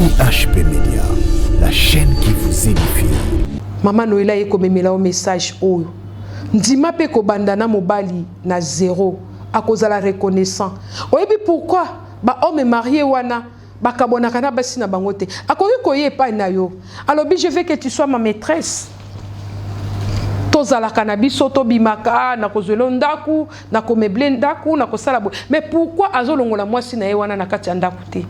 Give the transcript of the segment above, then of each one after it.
IHP Média, la chaîne qui vous édifie. Maman Noëlla est comme un message oyo. Ndima pe ko bandana mobali na zéro à cause de la reconnaissance. Oui, pourquoi ba homme marié wana ba kabona kana basi na bangote. Akoki koye pa na yo. Alors je veux que tu sois ma maîtresse. Tozala cannabis to bimaka na kozelo ndaku na komeble ndaku na kosala bo. Mais pourquoi azolongola mwasi na ye wana na kati ya ndaku te?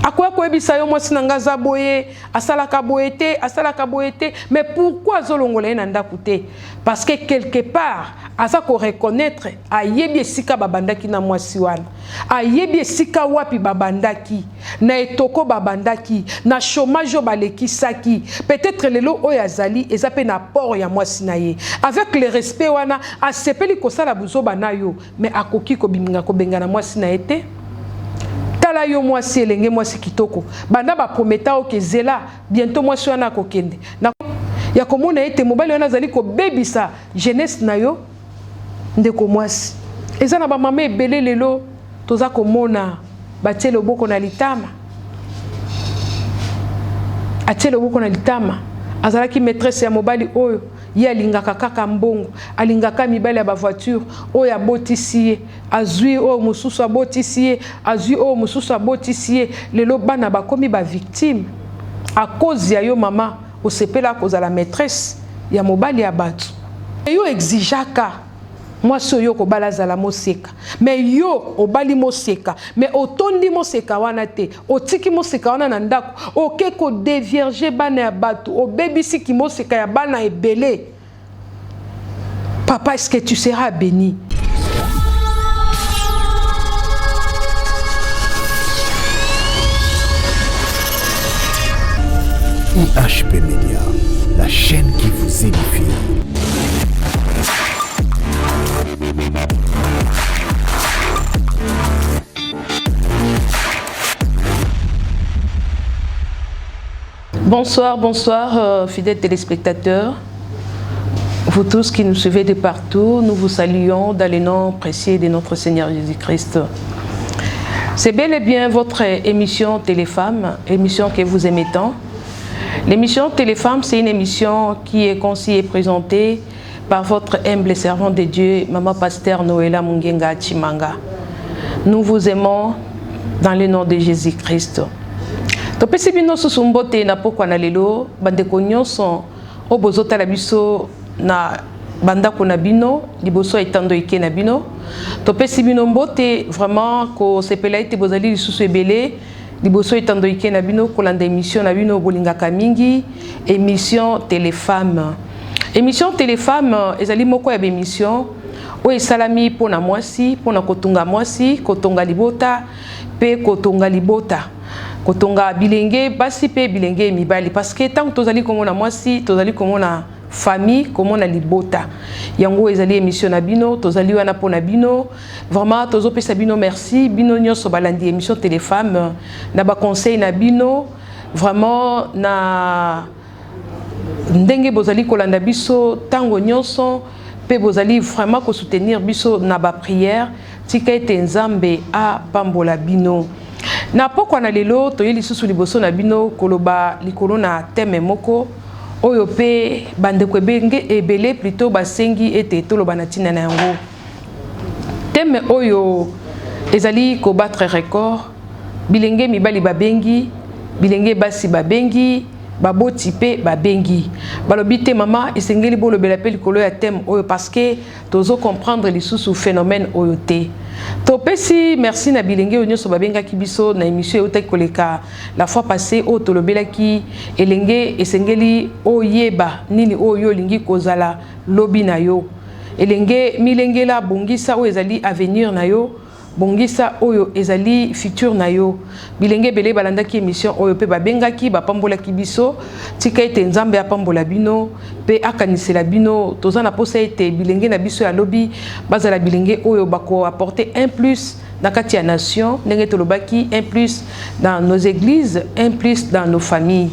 Akoya koyebisa yo mwasi na ngaza boye asalaka boyete mais pourquoi azolongola ye na ndaku te? Parce que quelque part aza ko reconnaître ayebi esika babandaki na mwasi wana, ayebi esika wapi babandaki na etoko babandaki na chômage balekisaki, peut-être lelo oyo azali eza pe na port ya mwasi na ye avec le respect wana asepeli kosala buzoba na yo, mais akoki kobiminga kobenga na mwasi na ete tala yo mwasi elenge mwasi kitoko banda ba prometa o kezela bientôt mwasi wana kokende na ya komona ete mobali wana zali ko bebisa jeunesse na yo ndeko mwasi eza na ba mama ebele lelo toza komona batie loboko na litama atie loboko na litama azalaki maîtresse ya mobali oyo ye alingaka kaka mbongo alingaka mibali ya ba voiture oyo abotisi ye azwi oyo mususu abotisi ye azwi oyo mususu abotisi ye lelo bana bakomi ba victime à cause ya yo mama osepela kozala maîtresse ya mobali ya bato yo exijaka mwasi oyo kobala zala moseka mais yo obali moseka mais otondi moseka wana te otiki moseka wana na ndako oke ko dévierger bana ya bato obebisi ki moseka ya bana ebele. Papa, est-ce que tu seras béni? IHP Média, la chaîne qui vous édifie. Bonsoir, fidèles téléspectateurs. Vous tous qui nous suivez de partout, nous vous saluons dans le nom précieux de notre Seigneur Jésus-Christ. C'est bel et bien votre émission Téléfemme, émission que vous aimez tant. L'émission Téléfemme, c'est une émission qui est conçue et présentée par votre humble servant de Dieu, Maman Pasteur Noëlla Mungenga Chimanga. Nous vous aimons dans le nom de Jésus-Christ. Topesi bino susumbote na pokwa na lelo bandeko nyonso obozota la biso na bandako na bino liboso etando ike na bino topesi bino mbote vraiment ko sepela ite bozali lisusu ebele liboso etando ike na bino kolanda émission na bino bolingaka mingi émission Téléfemme. Émission Téléfemme ezali moko ya émission oyo esalami pona mwasi pona kotunga mwasi kotonga libota pe kotonga libota kotonga bilenge basi pe bilenge mibali parce que tant que tozali komona mwasi tozali komona famille komona libota yango ezali émission na bino tozali wana pona bino vraiment tozopesa bino merci bino nyonso balandi émission Téléfemme na ba conseil na bino vraiment na ndenge bozali kolanda biso tango nyonso pe bozali vraiment ko soutenir biso na ba prière tika ete nzambe a pambola bino. Na pokwa na lelo toyeli susu liboso na bino koloba likolo na teme moko oyo pe bandeko ebele plutôt basengi ete toloba na tina na yango. Teme oyo ezali ko battre record bilenge mibali babengi bilenge basi babengi baboti pe babengi balobi te mama esengeli bolobela pe likolo ya teme oyo parce que tozo comprendre lisusu phénomène oyo te. Topesi merci na bilenge onyo so babenga kibiso na émission otaki koleka la fois passée o tolobela ki elenge esengeli oyeba nini oyo lingi kozala lobi na yo elenge milengela bongisa o ezali avenir na yo bongisa oyo ezali futur na yo bilenge bele balandaki émission oyo pe babengaki bapambola kibiso tika ete nzambe apambola bino pe akanisela bino toza na posa ete bilenge na biso ya lobi bazala bilenge oyo bako apporter un plus na kati ya nation ndenge tolobaki un plus dans nos églises un plus dans nos familles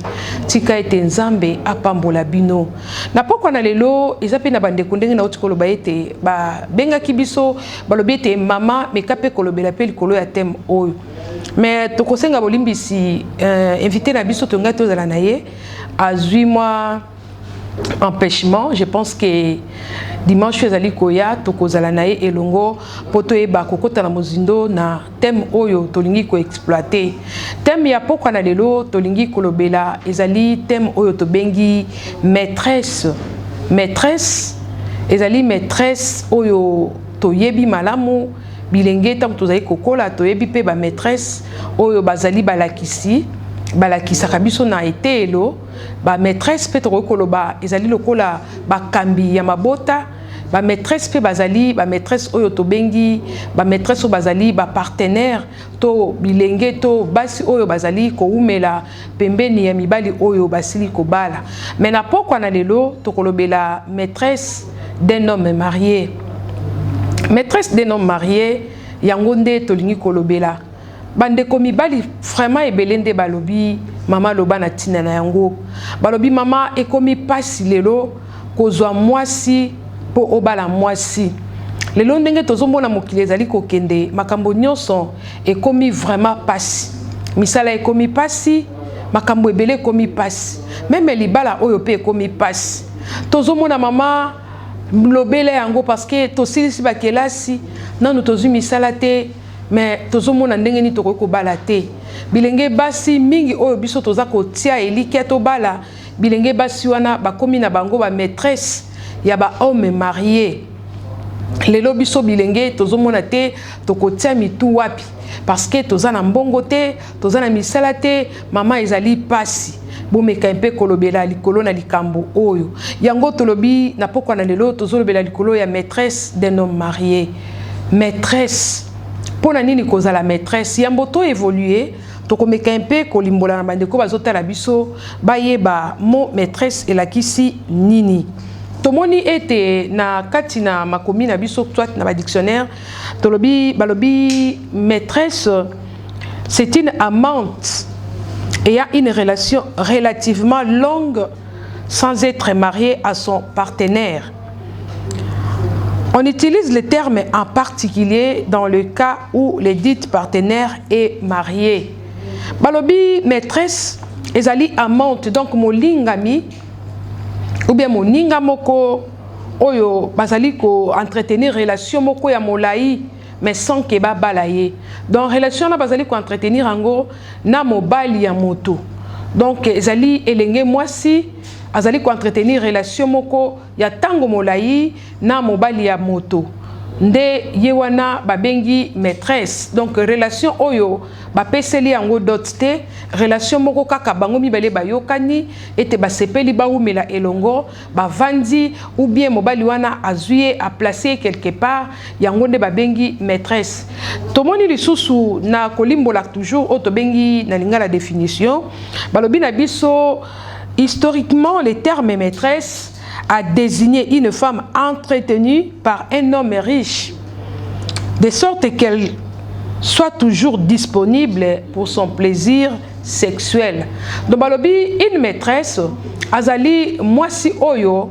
tika ete nzambe apambola bino na pokwa na lelo eza pe na bandeko ndenge na otiko loba ete ba bengaki biso balobi ete mama mekape kolobela pe likolo ya thème oyo mais tokosenga bolimbisi invité na biso tonga tozala na ye azwi moi empêchement. Je pense que dimanche ezali koya tokozala na ye elongo poto eba kokota na mozindo na thème oyo tolingi ko exploiter. Thème ya pokwa na lelo tolingi kolobela ezali thème oyo tobengi maîtresse. Maîtresse ezali maîtresse oyo toyebi malamu bilenge tam tozali kokola toyebi pe ba maîtresse oyo bazali balakisi balakisaka biso na etelo ba maîtresse pe tokoloba ezali lokola bakambi ya mabota ba maîtresse pe bazali ba maîtresse oyo tobengi ba maîtresse oyo bazali ba partenaire to bilenge to basi oyo bazali koumela pembeni ya mibali oyo basili kobala. Mais na pokwa na lelo tokolobela maîtresse d'un homme marié. Maîtresse d'un homme marié yango nde tolingi kolobela. Bandeko mibali vraiment ebelende balobi mama loba na tina na yango. Balobi mama ekomi pasi lelo kozwa mwasi po obala mwasi. Lelo ndenge tozomona mokili ezali kokende makambo nyonso ekomi vraiment pasi. Misala ekomi pasi, makambo ebele ekomi pasi. Même libala oyo pe ekomi pasi. Tozomona mama lobele yango parce que tosilisi bakelasi nanu tozwi misala te mais tozomona ndenge ni toko bala te. Bilenge basi mingi oyo biso toza kotia elike to bala bilenge basi wana bakomi na bango ba maîtresse ya ba homme marié. Lelo biso bilenge tozomona te tokotia mitu wapi parce que toza na mbongo te toza na misala te mama ezali pasi. Bomeka mpe kolobela likolo na likambo oyo yango tolobi na pokwa na lelo tozolobela likolo ya maîtresse d'un homme marié. Maîtresse pona nini kozala maîtresse yambo to évoluer tokomeka mpe kolimbola na bandeko bazotala biso bayeba mo maîtresse elakisi nini. Tomoni ete na kati na makomi na biso soit na ba dictionnaire tolobi balobi maîtresse c'est une amante ayant une relation relativement longue sans être marié à son partenaire. On utilise le terme en particulier dans le cas où le dit partenaire est marié. Balobi maîtresse ezali amante donc molingami ou bien moninga moko oyo bazali ko entretenir relation moko ya molai mais sans que ba balaye. Donc relation na bazali ko entretenir ango na mobali ya moto. Donc ezali elenge mwasi azali ko entretenir relation moko ya tango molai na mobali ya moto. Nde yewana babengi maîtresse. Donc relation oyo bapeseli yango dotite relation moko kaka bango mibale bayokani ete basepeli baumela elongo bavandi ou bien mobali wana azuye a placer quelque part yango nde babengi maîtresse. Tomoni lisusu na kolimbola toujours auto bengi na linga la définition balobi na biso historiquement le terme maîtresse a désigné une femme entretenue par un homme riche, de sorte qu'elle soit toujours disponible pour son plaisir sexuel. Donc, balobi, une maîtresse, azali mwasi oyo,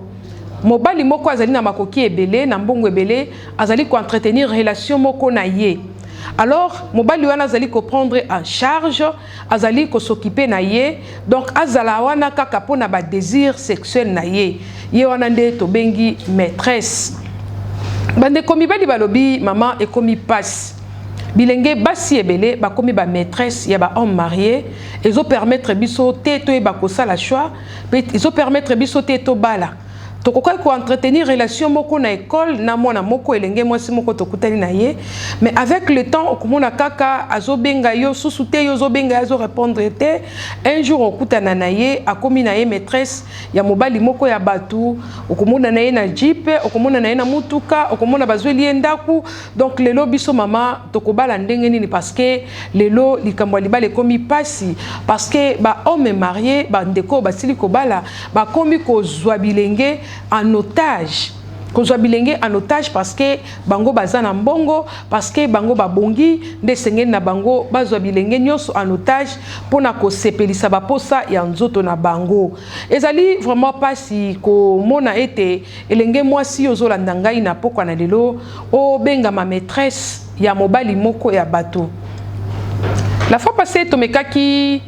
mobali moko azali na makoki ebele, na mbongo ebele, azali ko entretenir relation moko na ye. Alors, mobali wana azali ko prendre en charge, azali ko s'occuper na ye, donc azala wana kaka po na ba désir sexuel na ye. Ye wana nde to bengi maîtresse. Bande komi bali balobi maman e komi passe. Bilenge basi ebele ba komi ba maîtresse ya ba homme marié, ezo permettre biso te to e ba ko sala choix, ezo permettre biso te to bala. Tokoka ko entretenir relation moko na école na mona moko elenge mwasi moko tokutani na ye, mais avec le temps okomona kaka azobenga yo susute yo zobenga azo répondre te un jour okutana na ye akomi na ye maîtresse ya mobali moko ya batu okomona na ye na jeep okomona na ye na mutuka okomona bazweli endaku. Donc lelo biso mama tokobala ndenge nini parce que lelo likambo libala ekomi pasi parce que ba homme marié ba ndeko basili kobala ba komi ko zwa bilenge en otage. Kozwa bilenge en otage parce que bango baza na mbongo, parce que bango babongi nde sengeni na bango bazwa bilenge nyonso en otage pona ko sepelisa ba posa ya nzoto na bango. Ezali vraiment pasi ko mona ete elenge mwasi ozolanda ngai na pokwa na lelo o benga ma maîtresse ya mobali moko ya bato. La fois passée, Tomekaki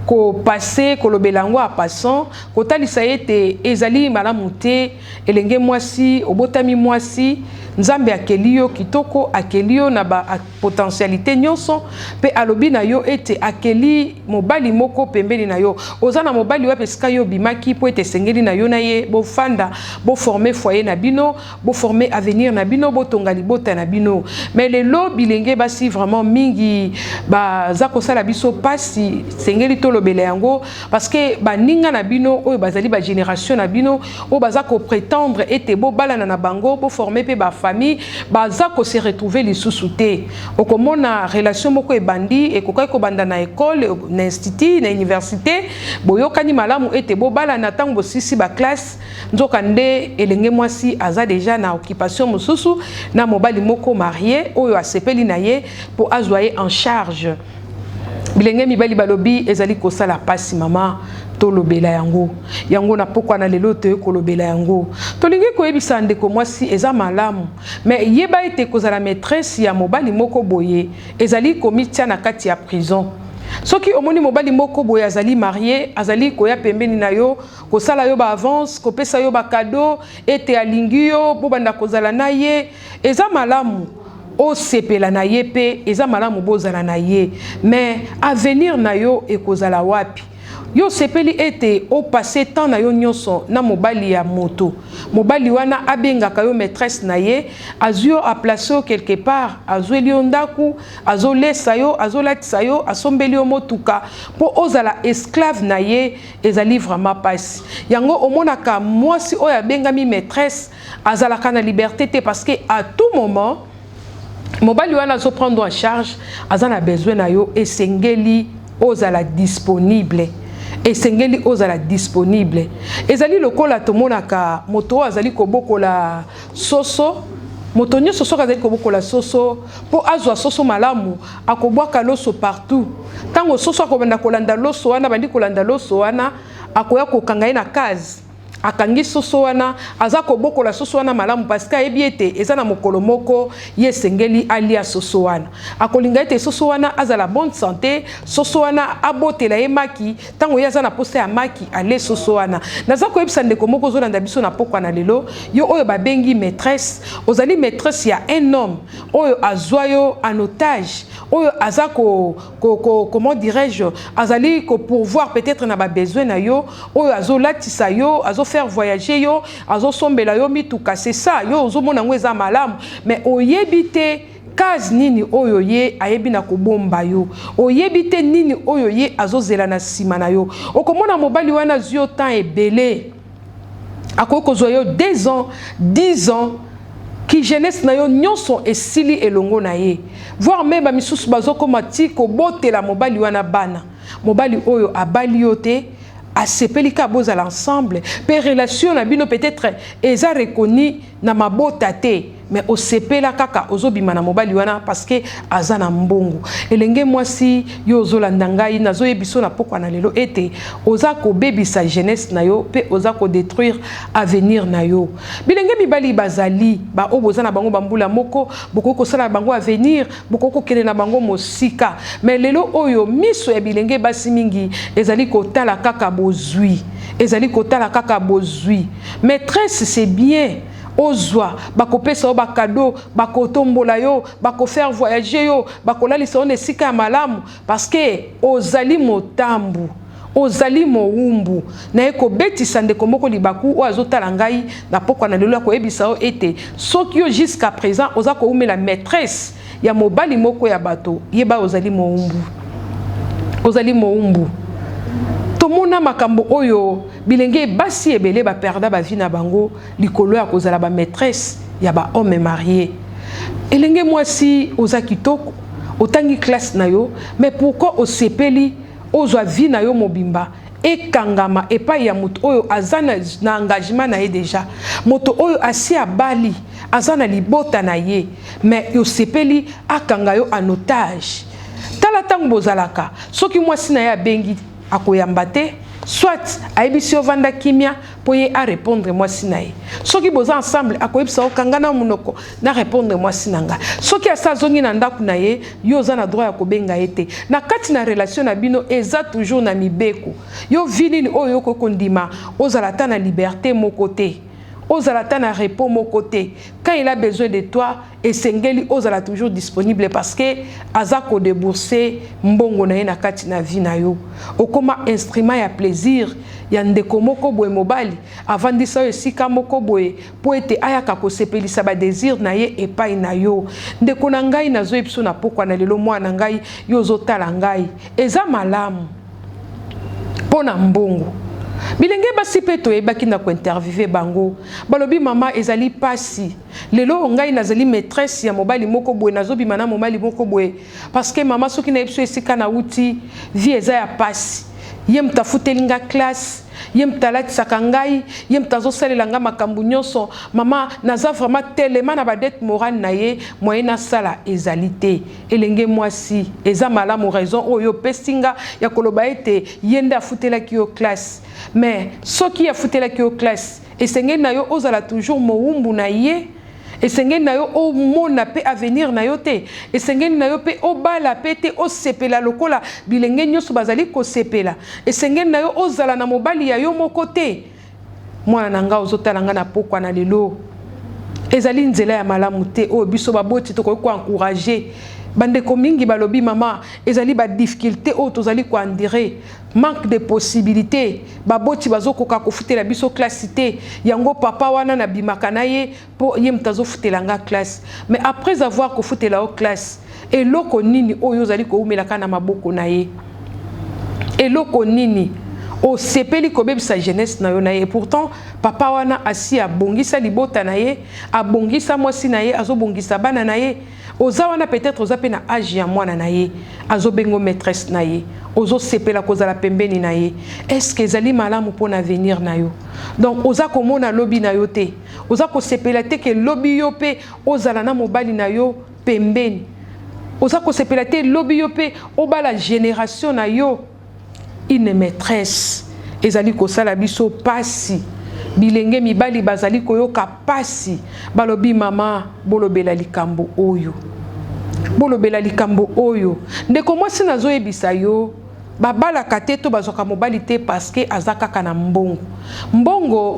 ko passé ko lobelango a passant ko talisa ete ezali malamu te elenge mwasi obotami mwasi nzambe akelio kitoko akelio na ba potentialité nyonso pe alobi na yo ete akeli mobali moko pembeni na yo ozana mobali wa pesika yo bimaki po ete sengeli na yo na ye bo fanda bo former foyer na bino bo former avenir na bino bo tonga libota na bino mais le lo bilenge basi vraiment mingi ba za ko sala biso pasi sengeli to lobele yango parce que ba ninga na bino oyo bazali ba génération na bino o baza ko prétendre ete bo balana na bango bo former pe ba famille baza ko se retrouver les sous-soutés au comment na relation moko ebandi e kokai ko banda na école na institut na université boyokani malamu ete bo balana tango sisi ba classe nzoka nde elenge mwasi aza déjà na occupation mosusu na mobali moko marié oyo asepeli na ye pour azwaye en charge bilenge mibali balobi ezali kosala pasi mama tolobela yango yango na pokwa na lelo te kolobela yango tolingi koyebisa ndeko mwasi eza malamu mais yeba ete kozala maîtresse ya mobali moko boye ezali komitia na kati ya prison soki omoni mobali moko boye azali marié azali koya pembeni na yo kosala yo ba avance kopesa yo ba cadeau ete alingi yo bo banda kozala na ye eza malamu o sepela na ye pe eza malamu bozala na ye mais avenir na yo ekozala wapi yo sepeli ete o passé temps na yo nyonso na mobali ya moto mobali wana abengaka yo maîtresse na ye azio a placer quelque part azweli yo ndaku azolesa yo azolatisa yo asombeli yo motuka po ozala esclave na ye ezali vraiment pasi yango omonaka mwasi oyo abengami maîtresse azalaka na liberté te parce que à tout moment mobali wana zo prendre en charge azana besoin na yo esengeli ozala disponible esengeli ozala disponible ezali lokola tomonaka moto azali kobokola soso moto nyonso soso azali kobokola soso po azwa soso malamu akobwaka loso partout tango soso akobanda kolanda loso wana bandi kolanda loso wana akoya kokanga ye na kazi akangi soso wana aza kobokola soso wana malamu parce que ayebi ete eza na mokolo moko ye sengeli alia soso wana akolinga ete soso wana azala bonne santé soso wana abotela ye maki tango ye aza na posa ya maki ale soso wana naza koyebisa ndeko moko ozolanda biso na pokwa na lelo yo oyo babengi maîtresse ozali maîtresse ya un homme oyo azwa yo en otage oyo aza comment dirais-je azali ko pourvoir peut-être na ba besoin na yo oyo azolatisa yo azo faire voyager yo azo sombela yo mituka c'est ça yo ozomona ngo eza malamu mais oyebite kazi nini oyo ye ayebi na kobomba yo oyebite nini oyo ye azozela na sima na yo okomona mobali wana zio temps ebele akokozwa yo 2 ans 10 ans qui jeunesse na yo nyonso esili elongo na ye voire même bamisusu bazokoma ti kobotela mobali wana bana mobali oyo abali yo te asepeli ka bozala ensemble pe relation na bino peut-être eza reconnu na mabota te mais osepela kaka ozobima na mobali wana parce que azana mbongo elenge mwasi yo ozolanda ngai nazoyebiso na pokwa na lelo ete oza kobebisa jeunesse na yo pe oza ko détruire avenir na yo bilenge mibali bazali ba oboza na bango bambula moko boko kosala bango avenir boko kokele na bango mosika mais lelo oyo miso ya bilenge basi mingi ezali kotala kaka bozwi ezali kotala kaka bozwi maîtresse c'est bien ozwa bakopesa yo bakado bakotombola yo bakofaire voyager yo bakolalisa yo nesika ya malamu parce que ozali motambu ozali mowumbu na ekobetisa ndeko moko libaku oyo azotala ngai na pokwa na lelo akoyebisa yo ete soki yo jusqu'à présent oza koumela maîtresse ya mobali moko ya bato yeba ozali mowumbu ozali mowumbu tomona makambo oyo bilenge basi ebele ba perda ba vie na bango likolo ya kozala ba maîtresse ya ba homme marié elenge mwasi oza kitoko otangi classe na yo mais pourquoi osepeli ozwa vie na yo mobimba ekangama epai ya moto oyo azana na engagement na ye déjà moto oyo asi abali azana libota na ye mais osepeli akanga yo en otage tala tango bozalaka soki mwasi na ye abengi akoyamba te soit aibisi ovanda kimia pour y à répondre moi sinaye. Ceux qui bossent ensemble à quoi ça kangana munoko na répondre moi sinanga. Ceux qui a sa zone nanda kunaye yo zana droit ya kobenga ete. Na kati na relation na bino eza toujours na mibeko. Yo vini oyo ko kondima ozalata na liberté mon côté. Ozalata na repos mon côté. Quand il a besoin de toi, et Sengeli ozala toujours disponible parce que azako débourser mbongo na ye na kati na vie na yo. Okoma instrument ya plaisir ya ndeko moko boye mobali avant disa yo esika moko boye po ete ayaka kosepelisa ba désir na ye epai na yo. Ndeko na ngai nazo epso na pokwa na lelo mwana ngai yo zotala ngai. Eza malamu pona mbongo. Bilenge basi peto ebaki na ko interviewer bango balobi mama ezali pasi lelo ngai nazali maîtresse ya mobali moko boye nazobi mana mobali moko boye parce que mama soki na epso esika na uti vie eza ya pasi ye mtafutelinga classe ye mtalatisa ngai ye mtazosalela nga makambo nyonso mama naza vraiment tellement na ba dette morale na ye moyen na sala ezalité elenge mwasi eza malamu raison oyo pestinga ya koloba ete yenda futela ki yo classe mais soki ya futela ki yo classe esengeli na yo ozala toujours mowumbu na ye esengeli na yo o mona pe avenir na yo te esengeli na yo pe o bala pe te o sepela lokola bilenge nyonso bazali ko sepela esengeli na yo ozala na mobali ya yo moko te mwana na nga ozotala nga na pokwa na lelo ezali nzela ya malamu te o biso baboti to ko encourager bandeko mingi balobi mama ezali ba difficulté o tozali ko andire manque de possibilités baboti bazokoka kofutela biso classe te yango papa wana na bimaka na ye po ye mtazo futela nga classe mais après avoir kofutela o classe eloko nini oyo ozali ko umelaka na maboko na ye eloko nini o sepeli kobebisa jeunesse na yo na ye pourtant papa wana asi abongisa libota na ye abongisa mwasi na ye azobongisa bana na ye oza wana peut-être oza pe na âge ya mwana na ye azobengo maîtresse na ye ozo sepela kozala pembeni na ye est-ce que ezali malamu pona avenir na yo donc oza komona lobi na yo te oza ko sepela te ke lobi yo pe ozala na mobali na yo pembeni oza ko sepela te lobi yo pe obala génération na yo une maîtresse ezali kosala biso pasi bilenge mibali bazali koyoka pasi balobi mama bolobela likambo oyo ndeko mwasi nazo yebisa yo babalaka te to bazoka mobali te parce que azakaka na mbongo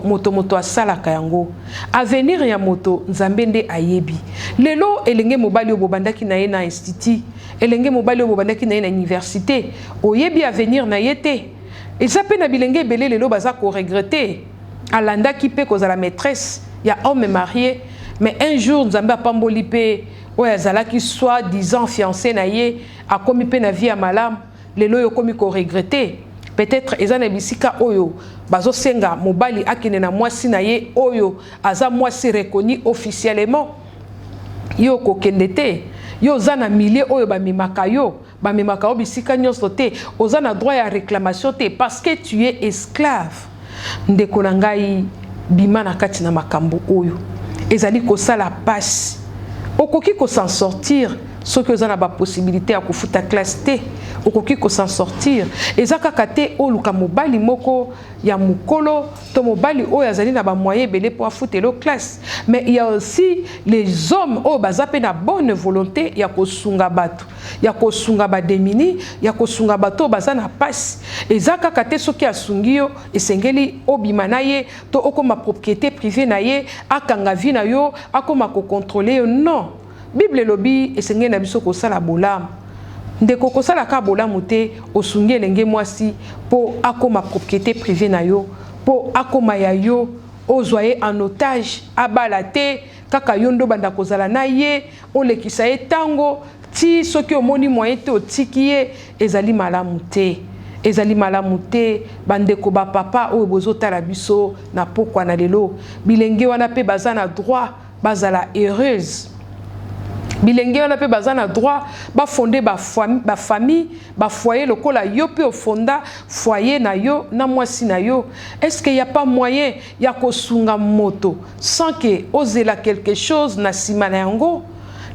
moto asalaka yango avenir ya moto nzambe nde ayebi lelo elenge mobali obobandaki na ye na institut elenge mobali obobandaki na ye na université oyebi avenir na ye te eza pe na bilenge ebele lelo baza ko regretter alandaki pe kozala maîtresse ya homme marié mais un jour nzambe apamboli pe oyo azalaki soi-disant fiancé na ye akomi pe na vie ya malamu lelo yo komi ko regretter peut-être eza na bisika oyo bazosenga mobali akende na mwasi na ye oyo aza mwasi reconnu officiellement yo kokende te yo oza na milieu oyo bamemaka yo bisika nyonso te oza na droit ya réclamation te parce que tu es esclave ndeko na ngai bima na kati na makambo oyo ezali kosala pasi okoki ko s'en sortir soki oza na ba possibilité ya kofuta classe te okoki ko s'en sortir eza kaka te oluka mobali moko ya mukolo to mobali oyo azali na ba moyen belé pour afutela classe mais il y a aussi les hommes oyo baza pe na bonne volonté ya kosunga bato ya kosunga ba demini ya kosunga bato baza na pasi eza kaka te soki asungi yo esengeli obima na ye to okoma propriété privée na ye akanga vie na yo akoma ko contrôler yo non Bible lobi esengeli na biso kosala bolamu ndeko kosala ka bolamu te osungi elenge mwasi po akoma propriété privée na yo po akoma ya yo ozwa ye en otage abala te kaka yo ndo banda kozala na ye olekisa ye tango ti soki omoni moyen te otiki ye ezali malamu te bandeko ba papa oyo bozotala biso na pokwa na lelo bilenge wana pe baza na droit bazala heureuse bilenge wana pe baza na droit ba fonder ba famille ba foyer lokola yo pe ofonda foyer na yo na mwasi na yo est-ce qu'il y a pas moyen ya kosunga moto sans que ozela quelque chose na sima na yango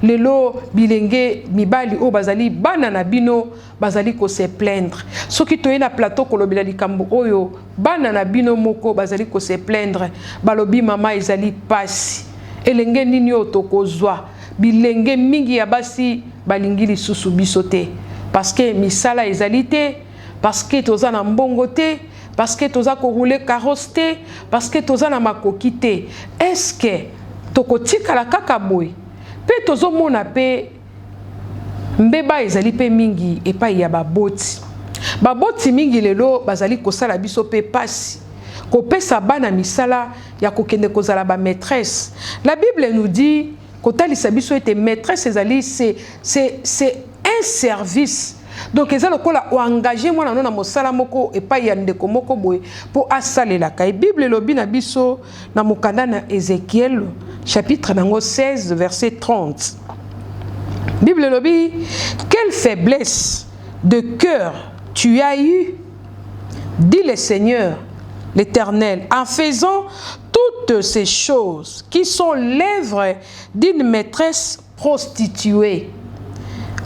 lelo bilenge mibali o bazali bana na bino bazali ko se plaindre soki toye na plateau kolobela likambo oyo bana na bino moko bazali ko se plaindre balobi mama ezali pasi elenge nini o tokozwa bilenge mingi ya basi balingi lisusu biso te parce que misala ezali te parce que toza na mbongo te parce que toza ko rouler carrosse te parce que toza na makoki te est-ce que tokotikala kaka boy pe tozomona pe mbeba ezali pe mingi epai ya baboti mingi lelo bazali kosala biso pe pasi kopesa bana misala ya kokende kozala ba maîtresse. La Bible nous dit kotalisa biso ete maîtresse ezali c'est un service. Donc ezali kola o engager mwana na mosala moko epai ya ndeko moko boye po asalela ka. Bible lobi na biso na mokanda na Ézéchiel chapitre 16 verset 30. Bible lobi, quelle faiblesse de cœur tu as eu, dit le Seigneur, l'Éternel, en faisant toutes ces choses qui sont l'œuvre d'une maîtresse prostituée.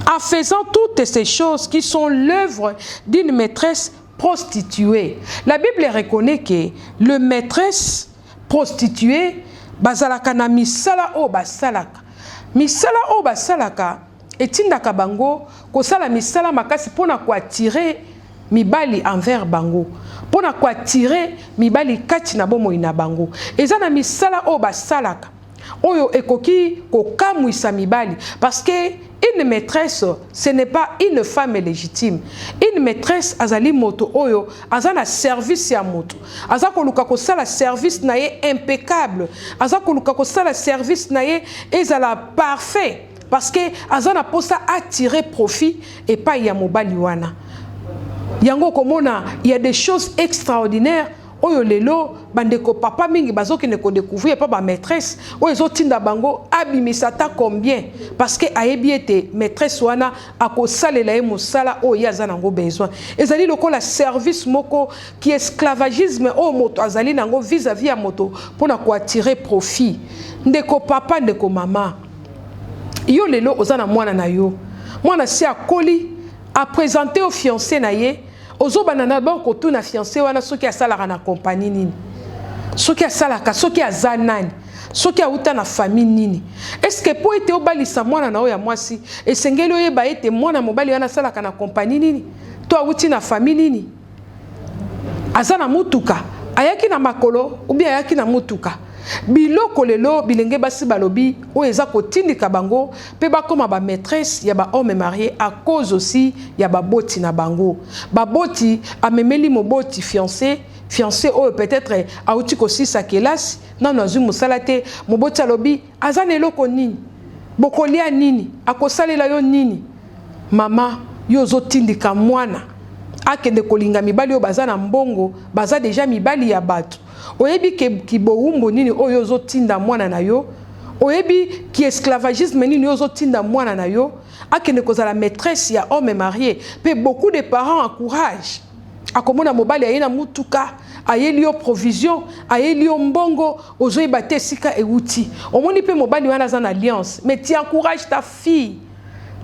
En faisant toutes ces choses qui sont l'œuvre d'une maîtresse prostituée. La Bible reconnaît que le maîtresse prostituée bazalaka na misala o basalaka. Misala o basalaka etindaka bango kosala misala makasi pona ko attirer mibali envers bango. Pona ko attirer mibali kati na bomoi na bango. Eza na misala o basalaka. Oyo ekoki kokamwisa mibali parce que une maîtresse ce n'est pas une femme légitime. Une maîtresse azali moto oyo azana service ya moto. Azako luka ko sala service na ye impeccable. Azako luka ko sala service na ye ezala parfait parce que azana posa attirer profit et pas ya mobali wana. Yango komona il y a des choses extraordinaires. Oyo lelo bandeko papa mingi bazoki ne ko découvrir pas ba maîtresse oyo tinda bango abimisata combien parce que ayebi ete maîtresse wana akosalela ye mosala oyo yaza nango besoin ezali lokola service moko qui esclavagisme o moto azali nango vis-à-vis ya moto pona ko attirer profit ndeko papa ndeko mama yo lelo ozana mwana na yo mwana si akoli a présenter au fiancé na ye ozo banana banko tu na fiancé wana soki asalaka na compagnie nini soki asalaka soki azanani soki auta na famille nini est-ce que po ete obalisa mwana na oya mwasi esengeli oyeba ete mwana mobali wana asalaka na compagnie nini to auti na famille nini azana mutuka ayaki na makolo ubi ayaki na mutuka biloko lelo bilenge basi balobi oyo eza kotindika bango pe bakoma ba maîtresse ya ba homme marié à cause aussi ya baboti na bango baboti amemeli moboti fiancé oyo peut-être auti kosisa kelasi nano azwi mosala te moboti alobi aza na eloko nini bokolia nini akosalela yo nini mama yo ozotindika mwana akende kolinga mibali oyo baza na mbongo baza deja mibali ya bato oyebi ki boumbo nini oyo ozotinda mwana na yo oyebi ki esclavagisme nini ozotinda mwana na yo akende kozala maîtresse ya homme marié pe beaucoup de parents encouragent akomona mobali ayena mutuka ayeli yo provision ayeli yo mbongo ozoyeba te sika euti omoni pe mobali wana za na alliance mais tu encourages ta fille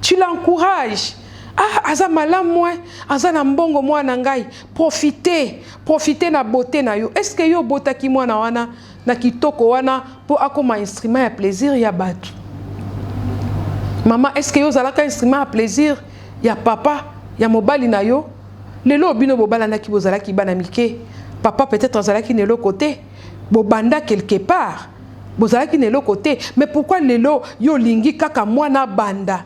tu l'encourages. Ah, aza malamu aza na mbongo mwana ngai profiter na beauté na yo. Est-ce que yo botaki mwana wana na kitoko wana po akoma instrument ya plaisir ya batu? Maman, est-ce que yo zalaka instrument ya plaisir ya papa ya mobali na yo? Lelo bino bobala na ki bozalaki bana mike. Papa peut-être azalaki ne l'autre côté. Bobanda quelque part. Bozalaki ne l'autre côté. Mais pourquoi lelo yo lingi kaka mwana banda?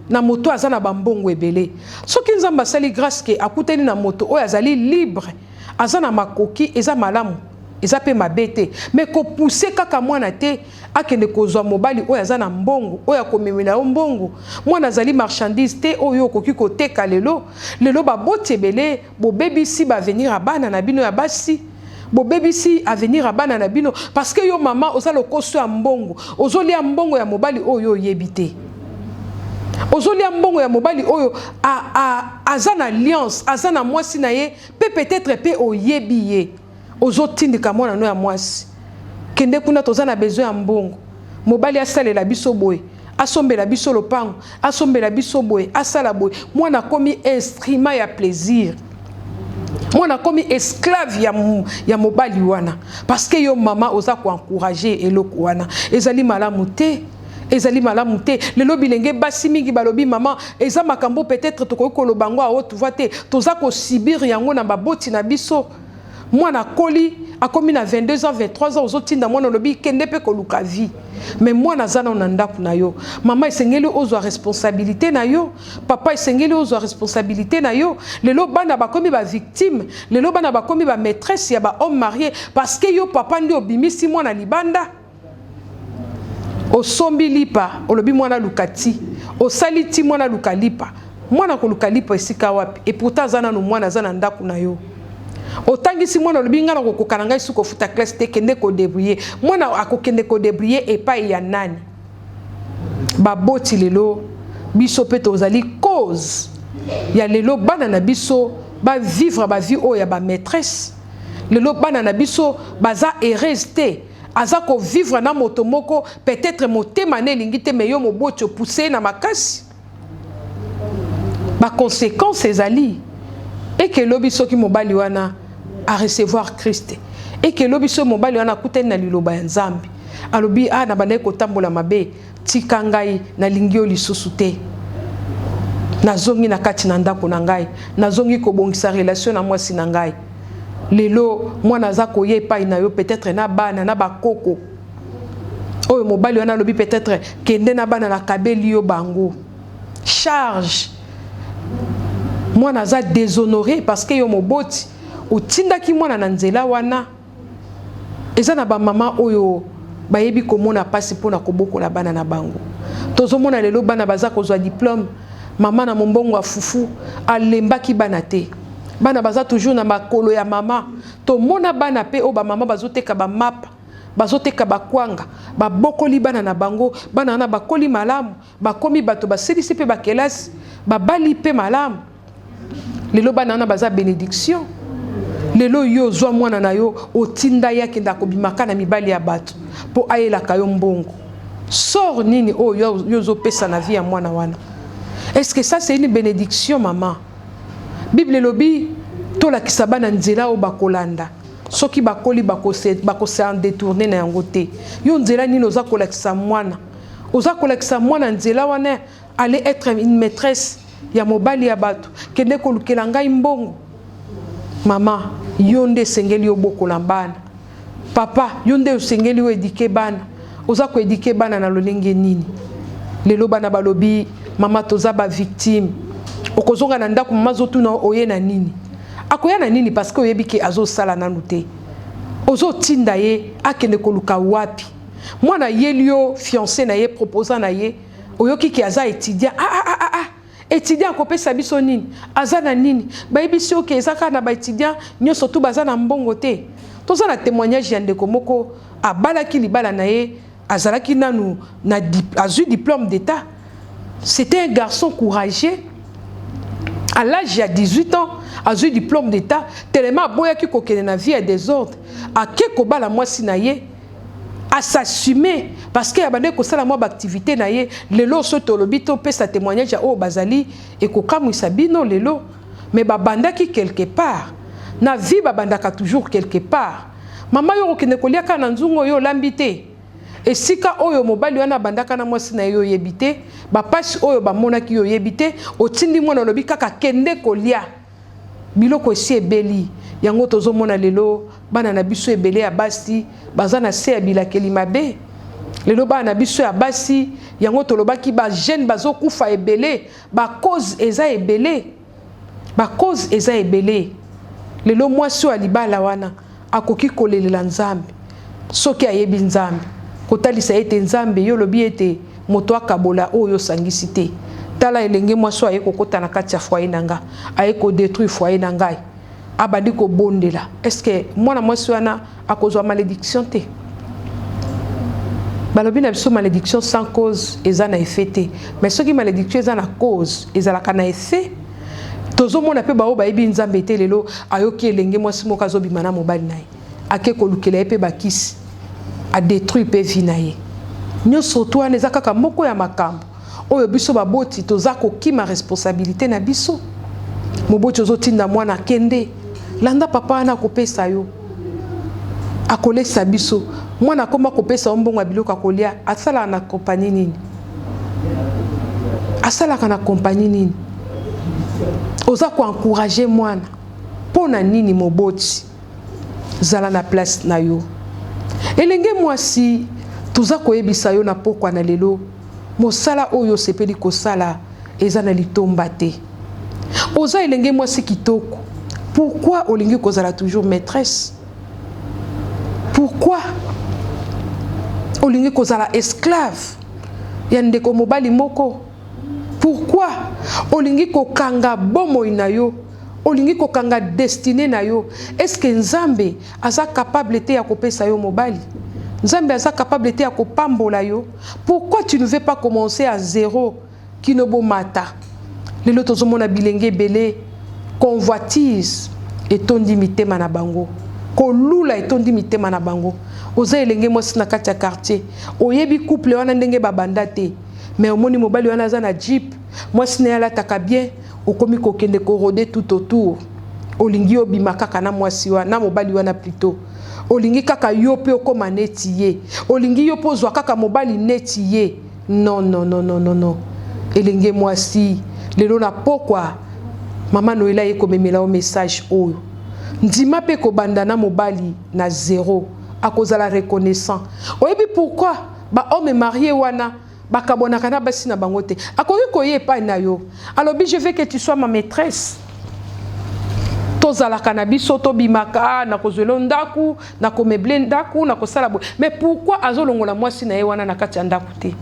Na moto azana bambongo ebele soki nzamba sali grâce ke akuteni na moto oyo azali libre azana makoki eza malamu eza pe mabete mais ko pousser kaka mwana te akende kozwa mobali oyo azana mbongo oyo akomemela yo mbongo mwana azali marchandise te oyo koki koteka lelo baboti ebele bobebisi ba venir abana na bino ya basi bobebisi avenir abana na bino parce que yo mama ozalo koso ya mbongo ozolia mbongo ya mobali oyo yebite ozolia mbongo ya mobali oyo azana alliance azana mwasi na ye pe peut-être pe oyebi ye ozotindika mwana no ya mwasi kende kuna tozana besoin ya mbongo mobali asalela biso boye asombela biso lopango, asombela biso boye, asala boye. Moi na komi instrument ya plaisir. Moi na komi esclave ya mobali wana. Parce que yo mama oza ko encourager eloko wana. Ezali malamu te. Ezali malamu te. Lelo bilenge basi mingi balobi mama, eza makambo peut-être to ko lobango a haute voix te. Toza ko subir yango na baboti na biso. Moi na koli akomi na 22 ans 23 ans ozotinda mwana lobi kende pe ko luka vie. Mais moi nazana onandaku na yo. Mama esengeli ozwa responsabilité na yo. Papa esengeli ozwa responsabilité na yo. Lelo bana bakomi ba victime, lelo bana bakomi ba maîtresse ya ba homme marié parce que yo papa ndi obimisi mwana libanda. Osombi lipa, olobi mwana lukati. Osaliti mwana lukalipa. Mwana ko lukalipa esika wapi? Et pourtant zana no mwana zana ndaku na yo. Otangisi mwana olobi ngana ko kokananga isuko futa classe te kende ko débrouiller. Mwana akokende ko débrouiller epai ya nani? Baboti lelo biso pe tozali cause. Ya lelo bana na biso ba vivre ba vie o ya ba maîtresse. Lelo bana na biso baza heureuse aza ko vivre na motomoko peut-être motema ne lingite meyo moboti pousser na makasi. Ba conséquence ezali et que lobiso ki mobali wana à recevoir Christ et que lobiso mobali wana kutena na liloba ya Nzambe alobi na bana ko tambola mabe tikangai na lingio lisusu te nazongi na kati na ndako na ngai nazongi ko bongisa relation na mwasi na ngai lelo mwana za koye epai na yo peut-être na bana na bakoko oyo mobali wana alobi peut-être kende na bana na kabeli yo bango charge mwana za déshonoré parce que yo moboti otindaki mwana na nzela wana eza na ba mama oyo bayebi komona pasi pona kobokola bana na bango tozomona lelo bana baza kozwa diplôme mama na mombongo afufu alembaki bana te bana baza toujours na makolo ya mama to mona bana pe o ba mama bazoteka ba map bazoteka ba kwanga ba bokoli bana na bango bana na bakoli malamu bakomi bato baselisi pe bakelasi babali pe malamu lelo bana na baza bénédiction lelo yo zwa mwana na yo otinda yake ndako bimaka na mibali ya bato po ayela kayo mbongo sort nini o yo zo pesa na vie ya mwana wana. Est-ce que ça c'est une bénédiction maman? Bible lobi to la kisabana nzela o bakolanda soki bakoli bakose en détourner na yango te yo nzela nini oza kolakisa mwana nzela wana aller être une maîtresse ya mobali ya bato kende kolukela ngai mbongo. Mama yonde sengeli obokola bana papa yonde sengeli o éduquer bana oza ko éduquer bana na lolenge nini lelo bana balobi mama toza ba victime okozonga na ndako mama zotuna oye na nini akoya na nini parce que oyebi ke azo sala nanu te ozo tinda ye akende koluka wapi mwana yelio fiancé na ye proposant na ye oyoki ki aza étudiant étudiant ko pesa biso nini aza na nini bayebi si oke ezaka na ba étudiant nyoso tu baza na mbongo te toza na témoignage ya ndeko moko abalaki libala na ye azalaki nanu na azu diplôme d'état. C'était un garçon courageux. À l'âge de 18 ans, a eu diplôme d'état, tellement boya ki kokene na vie et désordre, a keko bala mwasi na ye, à s'assumer parce que abane ko sala mwa activité na ye, lelo so tolobi to pe sa témoignage o bazali et ko kamwisa bino lelo, mais babandaki quelque part. Na vie babandaka toujours quelque part. Mama yo kokene koliaka na nzungo yo lambité. Et si ka oyo mobali wana bandaka na mwasi na yo yebite ba pasi oyo ba monaki yo yebite otindi mwana lobi kaka kende kolia biloko esi ebeli yango tozo mona lelo bana na biso ebele ya basi baza na se ya bilakeli mabe lelo bana na biso ya basi yango tolobaki ba jeune bazo kufa ebele ba cause eza ebele lelo mwasi wa libala wana akoki kolelela Nzambe soki ayebi Nzambe kotalisa ete Nzambe yo lobi ete moto akabola oyo sangisi te tala elenge mwasi aye kokota na kati ya foyer nanga aye ko détruire foyer nangai abandi ko bondela. Est-ce que mwana mwasi wana akozwa malédiction te? Balobi na biso malédiction sans cause eza na effet te, mais soki malédiction eza na cause ezalaka na effet. Tozo mona pe bao bayebi Nzambe te lelo ayoki elenge mwasi moko azobima na mobali naye ake kolukela pe bakisi a détruit pe vie na ye. Nyoso to wana ezaka kaka moko ya makambo. Oyo biso baboti toza kokima responsabilité na biso. Moboti ozotinda mwana kende. Landa papa wana kopesa yo. Akolesa biso. Mwana koma kopesa mbongo ya biloko akolia. Asala na kompani nini? Asala na kompani nini? Oza ko encourager mwana. Pona nini moboti? Zala na place na yo. Elenge mwasi tuza koyebisa yo na pokwa na lelo. Mosala oyo sepeli kosala eza na litomba te. Oza elenge mwasi kitoko. Pourquoi olingi kozala toujours maîtresse? Pourquoi olingi kozala esclave ya ndeko mobali moko? Pourquoi olingi kokanga bomoi na yo? Olingi kokanga destiné na yo? Est-ce que Nzambe aza capable te ya kopesa yo mobali? Nzambe aza capable te ya kopambola yo? Pourquoi tu ne veux pas commencer à zéro kinobo mata? Lelo tozomona bilenge belé convoitise etondi mitema na bango. Kolula etondi mitema na bango. Oza elenge mwasi na kati ya quartier. Oyebi couple wana ndenge babanda te. Mais omoni mobali wana aza na jeep. Mwasi na yala taka bien. Okomi kokende korode tout autour. Olingi obima kaka na mwasi wana na mobali wana plutôt. Olingi kaka yo pe okoma neti ye. Olingi yo pozwa kaka mobali neti ye. Non, non, non, non, non, non. Elenge mwasi. Lelo na pokwa. Mama Noela ye komemela o message oyo. Ndima pe ko bandana mobali na zéro. A cause de la reconnaissance. Oyebi pourquoi? Ba homme marié wana. Bakabona kana basi na bangote. Akoki koye pa na yo. Alors je veux que tu sois ma maîtresse. Tozala kana biso to bimaka na kozelo ndaku na komeble ndaku na kosala bo. Mais pourquoi azolongola mwasi na ye wana na kati ya ndaku te?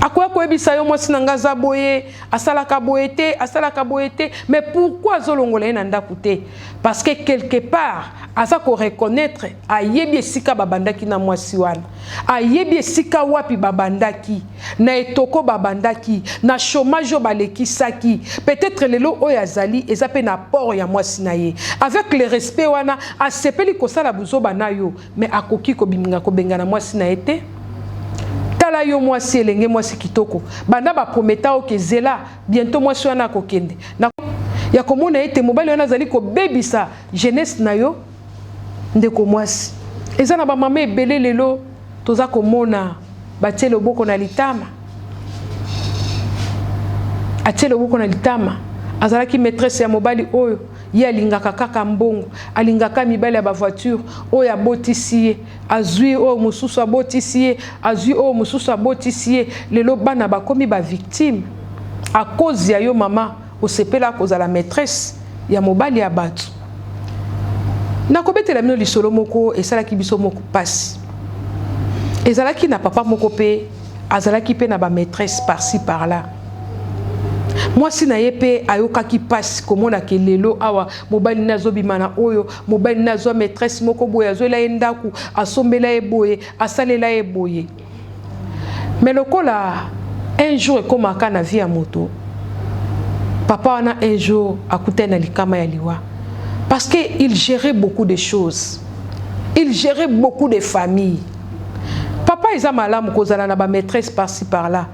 Akoya koyebisa yo mwasi na ngaza boye, asalaka boye te, mais pourquoi azolongola ye na ndaku te? Parce que quelque part aza ko reconnaître ayebi esika babandaki na mwasi wana. Ayebi esika wapi babandaki, na etoko babandaki, na chômage balekisaki. Peut-être lelo oyo azali ezape na port ya mwasi na ye. Avec le respect wana asepeli kosala buzoba na yo, mais akoki kobiminga kobenga na mwasi na ete. Tala yo mwasi elenge mwasi kitoko. Banda ba prometa o kezela bientôt mwasi wana kokende. Na ya komona ete mobali wana zali ko bebisa jeunesse na yo ndeko mwasi. Eza na ba mama ebele lelo toza komona batie loboko na litama. Atie loboko na litama. Azalaki maîtresse ya mobali oyo ye alingaka kaka mbongo, alingaka mibali ya ba voiture oyo abotisi ye, azui oyo mususu abotisi ye, azui oyo mususu abotisi ye. Lelo bana bakomi ba victime à cause ya yo mama osepela kozala maîtresse ya mobali ya batu. Nakobetela mino lisolo moko esalaki biso moko pasi. Ezalaki na papa moko pe azalaki pe na ba maîtresse par-ci par-là. Moi si na yepe ayokaki pasi komona ke lelo awa mobali nazo bimana oyo, mobali nazo maîtresse moko boye azoela endaku, asombela eboye, asalela eboye. Mais lokola un jour ekomaka na vie ya moto, papa wana un jour akutana na likama ya liwa. Parce qu'il gérait beaucoup de choses. Il gérait beaucoup de familles. Papa eza malamu kozala na ba maîtresse par-ci par-là.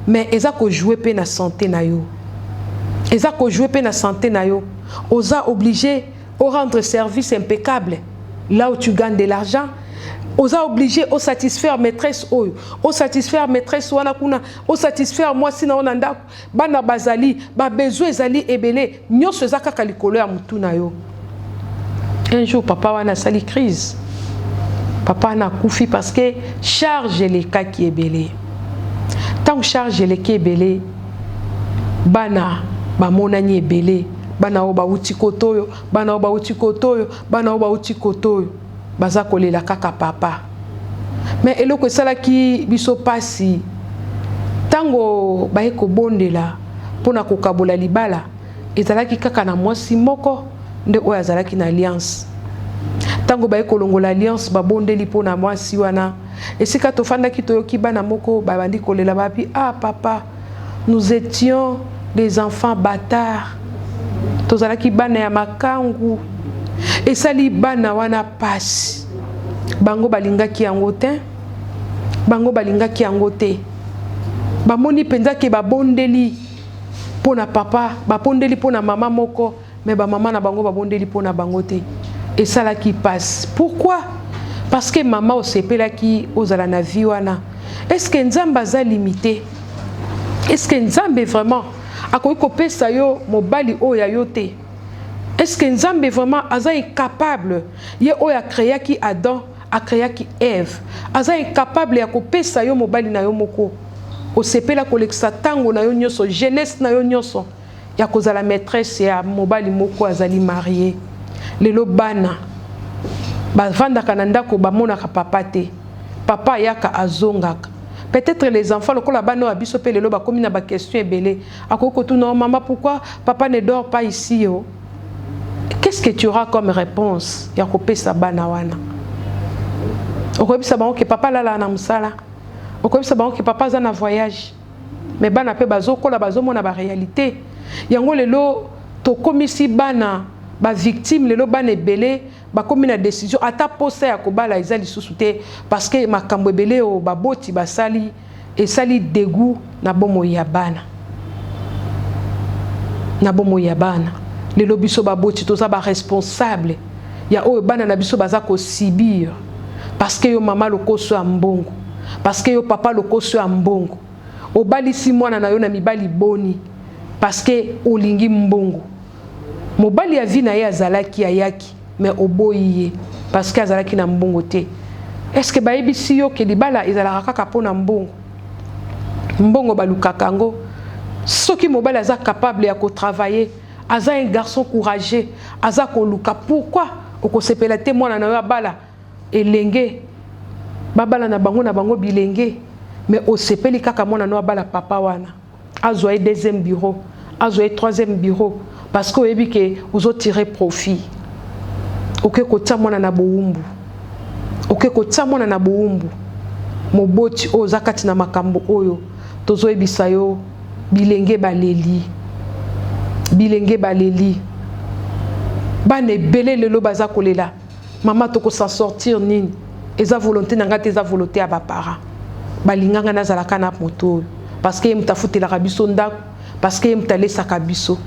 Mais eza ko jouer pe na santé na yo. Eza ko jouer pe na santé na yo. Oza obligé au rendre service impeccable. Là où tu gagnes de l'argent, oza obligé au satisfaire maîtresse oyo, au satisfaire maîtresse wana kuna, au satisfaire moi sina ona ndako, bana bazali, ba besoin ezali ebele, nyonso eza kaka likolo ya mutu na yo. Un jour papa wana sali crise. Papa na koufi parce que charge les cas qui est belé. Tant que charge les qui est belé, bana ba monani est belé, bana oba uti kotoyo, bana oba uti kotoyo, bana oba uti kotoyo, baza kolela kaka papa. Mais eloko sala ki biso pasi, tango baye ko bondela pona kokabola libala, ezalaki kaka na mwasi moko nde oyo azalaki na alliance. Tango baye kolongola alliance babondeli pona mwasi wana, esika tofandaki toyoki bana moko babandi kolela bapi, ah papa, nous étions des enfants bâtards. Tozalaki bana ya makangu. Esali bana wana pasi. Bango balingaki yango te. bango balingaki yango te. Bamoni penza ke babondeli pona papa, babondeli pona mama moko, mais ba maman na bango babondeli pona bango te. Et ça là qui passe. Pourquoi? Parce que maman osepela ki ozala na vie wana. Est-ce que nzamba za limité? Est-ce que nzambe vraiment akoki kopesa yo mobali oyo ya yo te? Est-ce que nzambe vraiment aza incapable ye oyo akreaki Adam, akreaki Ève, aza incapable ya kopesa yo mobali na yo moko? Osepela kolekisa tango na yo nyonso, jeunesse na yo nyonso ya kozala maîtresse ya mobali moko azali marié. Lelo bana bavandaka na ndako bamonaka papa te. Papa yaka azongaka. Peut-être les enfants lokola bana biso pe lelo bakomi na ba question ebele. Akoko tout non maman pourquoi papa ne dort pas ici yo? Qu'est-ce que tu auras comme réponse? Ya kopesa bana wana. Okobisa bango ke papa lala na musala. Okobisa bango ke papa za na voyage. Mais bana pe bazo kola bazo mona ba réalité. Yango lelo to komisi bana ba victime lelo bana ebele ba komi na décision ata posa ya kobala ezali susu te parce que makambo ebele o baboti basali esali dégoût na bomo ya bana. Na bomo ya bana. Lelo biso baboti toza ba responsable ya oyo bana na biso baza ko sibir parce que yo mama lokoso ya mbongo, parce que yo papa lokoso ya mbongo. Obali si mwana na yo na mibali boni parce que olingi mbongo. Mobali ya vie na ye azalaki ayaki mais oboyi parce que azalaki na mbongo te. Est-ce que bayebisi yo ke libala ezalaka kaka pona mbongo? Mbongo balukaka ngo. Soki mobali aza capable ya ko travailler, aza un garçon courageux, aza ko luka, pourquoi okosepela te mwana na yo bala elenge babala na bango bilenge mais osepeli kaka mwana na yo bala papa wana azwa deuxième bureau, azwa troisième bureau parce que oyebi ke ozo tirer profit. Oke kotia mwana na boumbu. Oke kotia mwana na boumbu. Moboti o zakati na makambo oyo tozo ebisa yo bilenge baleli. Bilenge baleli. Bane belé lelo baza kolela. Maman toko s'en sortir nini? Eza volonté nanga te eza volonté ya ba parents. Balinganga na zalaka na moto parce que mtafutela kabiso ndako, parce que mtalesa kabiso.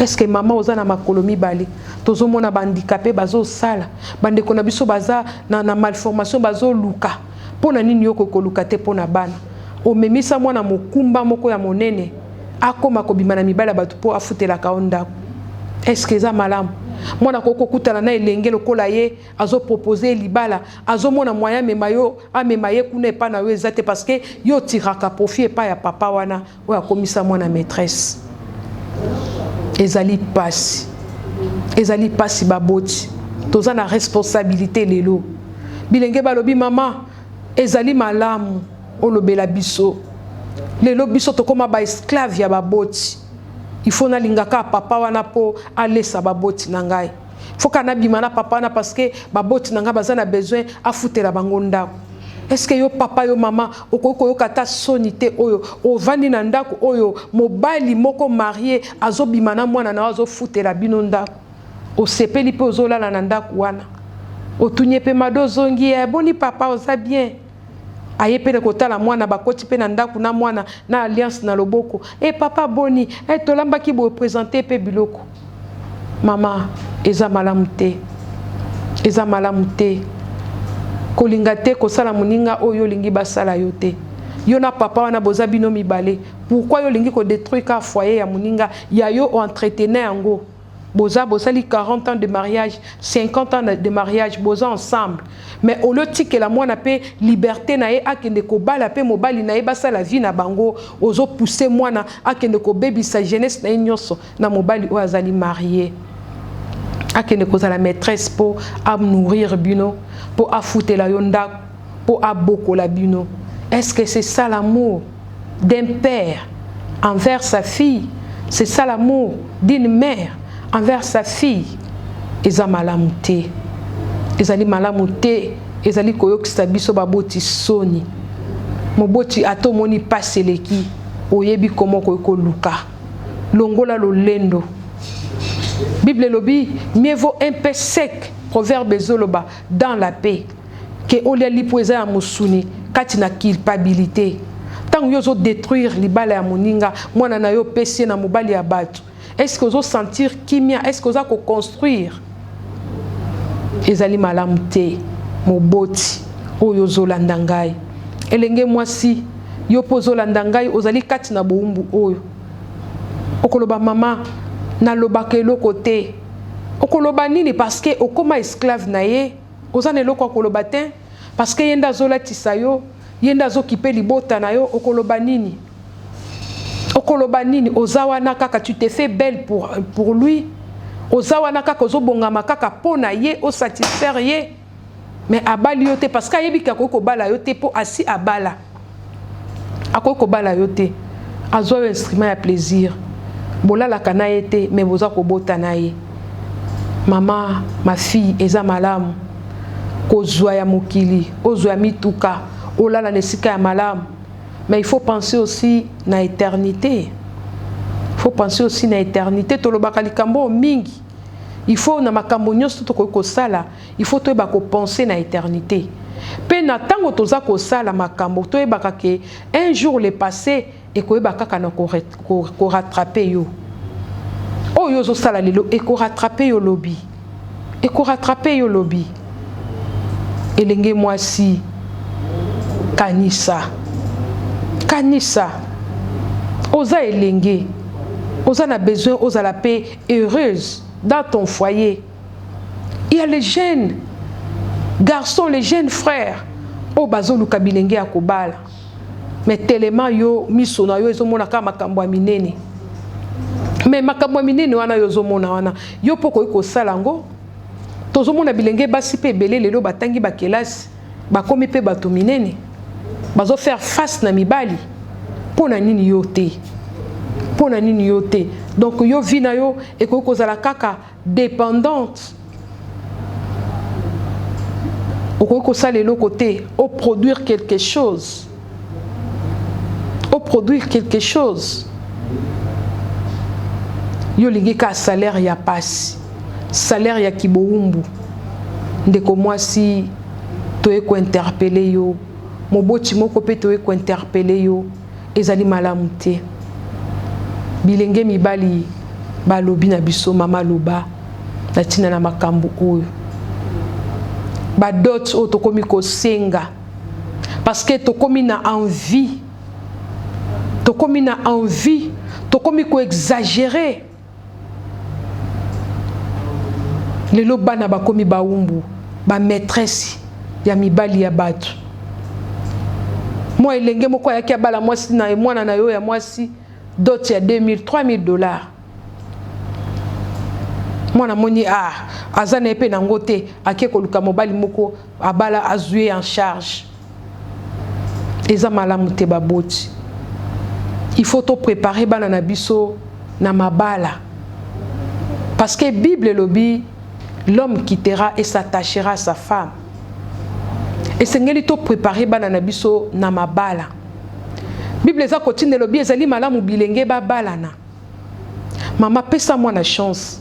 Est-ce que maman oza na makolomi bale tozo mona bandicapé bazo sala bande kona biso baza na malformation bazo luka pona nini yoko koluka te pona bana o memisa mwana mokumba moko ya monene akoma ko bimana mibala batu po afutela kaonda? Est-ce que za malamu mwana koko kutana na elenge lokola ye azo proposer libala azo mona moyen memayo amemaye kuna epa na yo ezate parce que yo tiraka profit epa ya papa wana o akomisa mwana maîtresse? Ezali pasi baboti toza na responsabilité lelo bilenge balobi mama ezali malamu olobela biso lelo biso tokoma ba esclave ya baboti. Il faut na lingaka papa wana po alesa baboti na ngai. Faut kana bimana papa na parce que baboti na ngai baza na besoin afutela bango ndako. Est-ce que yo papa yo mama okoko yo kata sonité oyo ovandi na ndako oyo mobali moko marié azo bimana mwana na azo futela bino ndako osepeli pe ozolala na ndako wana otunye pe madozongi boni papa oza bien aye pe kotala mwana bakoti pe na ndako na mwana na alliance na loboko papa boni tolamba ki bo présenter pe biloko mama eza malamu te kolinga te kosala moninga oyo lingi basala yo te yo na papa wana boza bino mibale. Pourquoi yo lingi ko détruire ka foyer ya moninga ya yo entretenir yango bosali 40 ans de mariage, 50 ans de mariage boza ensemble mais au lieu que la mwana pe liberté na ye akende ko bala pe mobali na ye basala vie na bango ozo pousser mwana akende ko baby sa jeunesse na nyonso na mobali o azali marié akende ko la maîtresse pour à nourrir bino pour affouter la yonda pour aboko la bino. Est-ce que c'est ça l'amour d'un père envers sa fille? C'est ça l'amour d'une mère envers sa fille? Eza malamu te. Ezali malamu te. Ezali koyokisa biso baboti soni. Moboti ato moni paseleki oyebi komo koyoko luka. Longola lolendo. Bible lobi mieux vaut un peu sec, proverbe zoloba, dans la paix que olia lipoeza ya musuni kati na culpabilité. Tant que vous détruire libala ya moninga, mwana na yo pesi na mobali ya bato. Est-ce que vous sentir kimia? Est-ce que vous allez construire? Ezali malamu te, moboti, oyo zolanda ngai. Elenge mwasi, yo pozo landa ngai, ozali kati na boumbu oyo. Okoloba mama, na lobaka eloko te. Okoloba nini parce que okoma esclave na ye, ozana eloko okoloba te, parce que yenda zola tisayo, yenda zo kipe libota na yo, okoloba nini? Okoloba nini? Ozawana kaka, tu te fais belle pour lui. Ozawana kaka, ozobongama kaka pona ye, o satisfaire ye. Mais abali yote, parce que ayebi ka ko bala yote po asi abala. Akoko bala yote. Azo instrument ya plaisir. Bola la kana yete, mais boza ko bota na ye. Maman, ma fille, eza malamu. Kozwa ya mokili, ozwa mituka, olala nesika ya malamu. Mais il faut penser aussi na éternité. Il faut penser aussi na éternité. Tolobaka likambo mingi. Il faut na makambo nyonso to ko sala, il faut to ba ko penser na éternité. Pe na tango toza ko sala makambo to ba ke un jour le passé et ko ba kaka na ko rattraper yo. Oh yo zo sala lelo et ko rattraper yo lobby. Et ko rattraper yo lobby. Elenge mwasi kanisa. Kanisa. Oza elenge. Oza na besoin, oza la paix heureuse dans ton foyer. Il y a les jeunes garçons, les jeunes frères. Oh bazo luka bilenge ya kobala. Mais tellement yo miso na yo ezomona ka makambo ya minene. Mais makambo ya minene wana yo zomona wana. Yo poko iko salango. Tozomona bilenge basi pe belé lelo batangi ba kelasi. Ba komi pe bato minene. Bazo faire face na mibali. Pona nini yo te. Pona nini yo te. Donc yo vina yo et ko kozala kaka dépendante. Au sale le côté, au produire quelque chose. Au produire quelque chose. Yo lingi ka salaire ya passe. Salaire ya kiboumbu. Ndeko mwasi toye ko interpeller yo. Moboti moko pe toye ko interpeller yo. Ezali malamu te. Bilenge mibali balobi na biso mama loba na tina na makambu oyo. Badot o tokomi ko senga parce que tokomi na envie, tokomi ko exagérer. Lelo bana bakomi baumbu ba maîtresse ya mibali ya batu. Moi elenge moko ya kia bala mwasi na mwana na yo ya mwasi dot ya $2,000-3,000. Mwana moni azana epe na ngote ake koluka mobali moko abala azue en charge. Eza malamu te baboti. Il faut to préparer bana na biso na mabala. Parce que Bible lobi l'homme quittera et s'attachera à sa femme. Et sengeli to préparer bana na biso na mabala. Bible eza kotine lobi ezali malamu bilenge ba balana. Mama pesa moi na chance.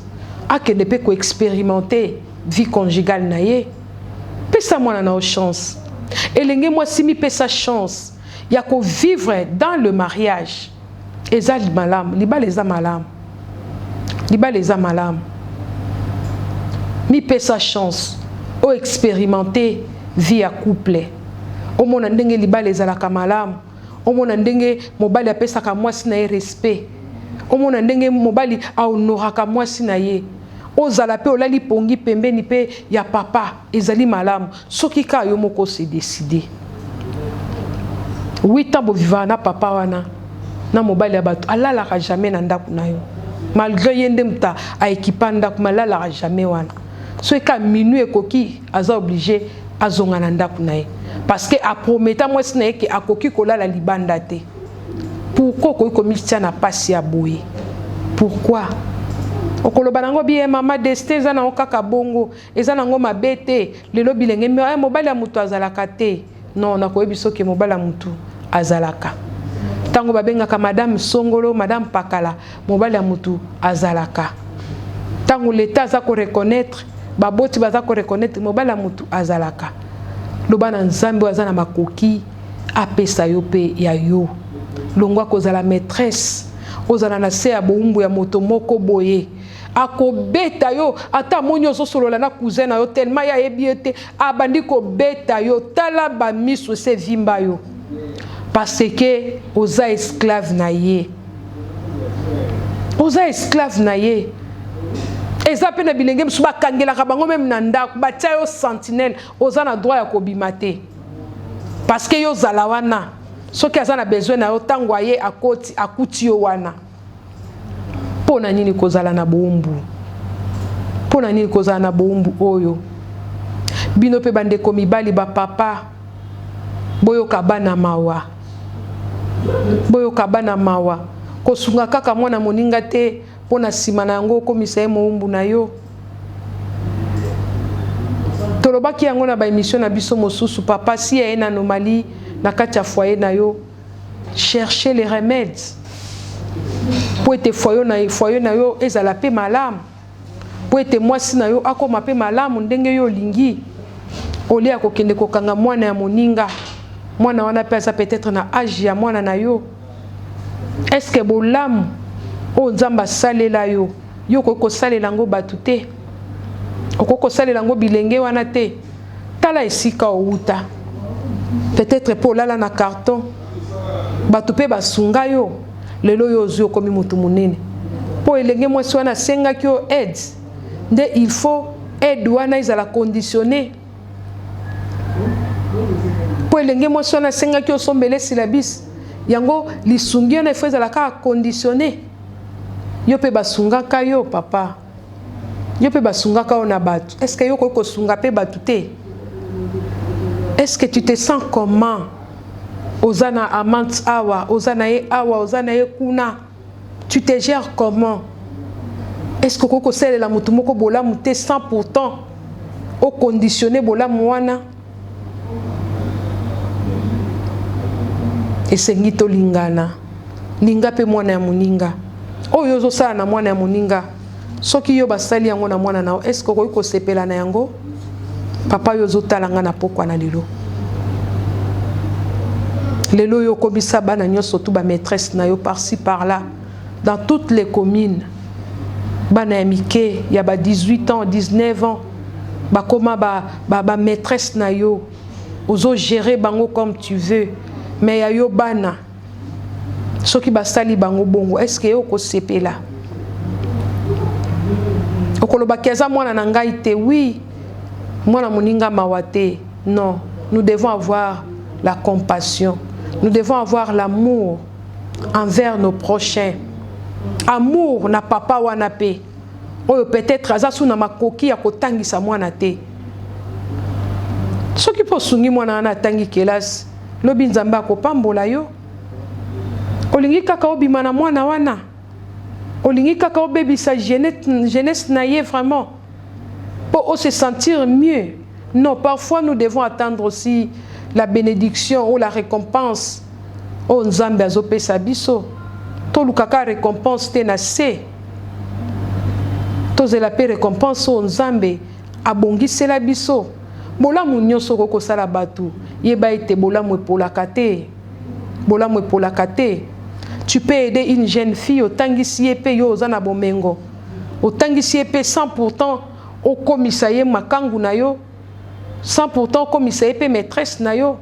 Que ne peut expérimenter vie conjugale na ye. Pesa moi na chance. Et l'engé moi si mi pesa chance. Il y a qu'au vivre dans le mariage. Ezal malam, liba les amalam. Liba les amalam. Mi pesa chance. O expérimenter vie à couple. O mon ndenge liba les alaka malam. O mon ndenge mobali a pesa ka moi si na respect. O mon ndenge mobali a honoraka moi si na ye. Ozala pe olali pongi pembeni pe ya papa ezali malamu soki ka yo moko se décider 8 ans bo vivant na papa wana na mobali ya bato alalaka jamais na ndaku na yo malgré yende muta a équipa ndaku malalaka jamais wana so ka minuit ekoki aza obligé azonga na ndaku na ye parce que a prometa moi sina yeke akoki kolala libanda te pourquoi ko komitia na pasi ya boye pourquoi okoloba nango bien mama destin eza na okaka bongo eza nango mabete lelo bilenge mobali ya mutu azalaka te non nakoyebi soki mobali ya mutu azalaka tango babengaka madame Songolo madame Pakala mobali ya mutu azalaka tango l'état aza ko reconnaître baboti baza ko reconnaître mobali ya mutu azalaka loba na nzambe aza na makoki apesa yo pe ya yo longwa kozala maîtresse ozala na se ya boumbu ya moto moko boye akobeta yo ata moni osolola na cousin na yo tellement ya yebi abandi ko beta yo tala ba miso se vimba yo parce que oza esclave na ye oza esclave na ye eza pe na bilenge biso bakangelaka bango meme na ndako batia yo sentinelle oza na droit ya kobima te parce que yo zala wana soki aza na besoin na yo ntango aye akuti yo wana mpo na nini kozala na boumbu mpo na nini kozala na boumbu oyo bino mpe bandeko mibali bapapa boyoka bana mawa boyoka bana mawa kosunga kaka mwana moninga te mpo na nsima na yango okomisa ye moumbu na yo tolobaki yango na baémission na biso mosusu papa si ya ye na anomalie na kati ya foyer na yo chercher les remèdes po ete foyer na yo ezala pe malamu po ete mwasi na yo akoma pe malamu ndenge yo olingi olia kokende kokanga mwana ya moninga mwana wana pe aza peut-être na âge ya mwana na yo est-ce que bolamu o nzamba salela yo yo ko salela ngo batu te okoko salela ngo bilenge wana te tala esika outa peut-être pour lala na carton batu pe basunga yo lelo yo ozwi okomi mutu munene po elenge mwasi wana asengaki yo aide nde il faut aide wana ezala conditionné po elenge mwasi wana asengaki yo sombele syllabus yango lisungi wana ifo ezala kaka conditionné yo pe basungaka yo papa yo pe basungaka yo na batu est-ce que yo koki kosunga pe batu te est-ce que tu te sens comment ozana amante awa ozana ye awa ozana ye kuna tu te gères comment est-ce que koki kosalela mutu moko bolamu te sans pourtant oconditionné bolamu wana esengi tolingana linga pe mwana ya moninga oyo ozosala na mwana ya moninga soki yo basali yango na mwana na est-ce que okoki kosepela na yango papa yo ozotalanga na pokwa na lelo lelo yo komisa bana nyonso tu ba maîtresse na yo par-ci par-là dans toutes les communes bana ya mike ya ba 18 ans 19 ans bakoma ba maîtresse na yo ozo gérer bango comme tu veux mais ya yo bana soki basali bango bongo est-ce que yo kosepela okoloba keza mwana na ngai te oui mwana moninga mawa te non nous devons avoir la compassion nous devons avoir l'amour envers nos prochains amour na papa wana pe oyo peut-être aza suna makoki ya kotangisa mwana te soki po sungi mwana wana tangi kelasi lobi nzambe akopambola yo olingi kaka obima na mwana wana olingi kaka obebisa jeunesse na ye vraiment pour se sentir mieux non parfois nous devons attendre aussi la bénédiction ou la récompense o nzambe azopesa biso to lukaka récompense te na se to zela pe récompense o nzambe abongisela biso bolamu nyonso kokosala batu yeba ete bolamu epolaka te bolamu epolaka te tu peux aider une jeune fille otangisi ye pe yo oza na bomengo otangisi ye pe sans pourtant okomisa ye makangu na yo sans pourtant okomisa ye pe maîtresse na yo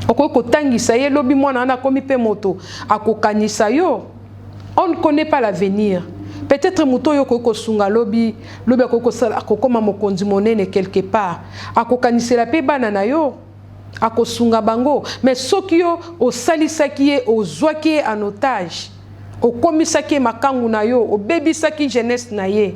okoki kotangisa ye lobi mwana wana akomi pe moto akokanisa yo on ne connaît pas l'avenir peut-être moto yo okoki kosunga lobi akokoma mokonzi monene quelque part akokanisela pe bana na yo akosunga bango mais soki yo osalisaki ye ozwaki ye en otage okomisaki ye makangu na yo obebisaki jeunesse na ye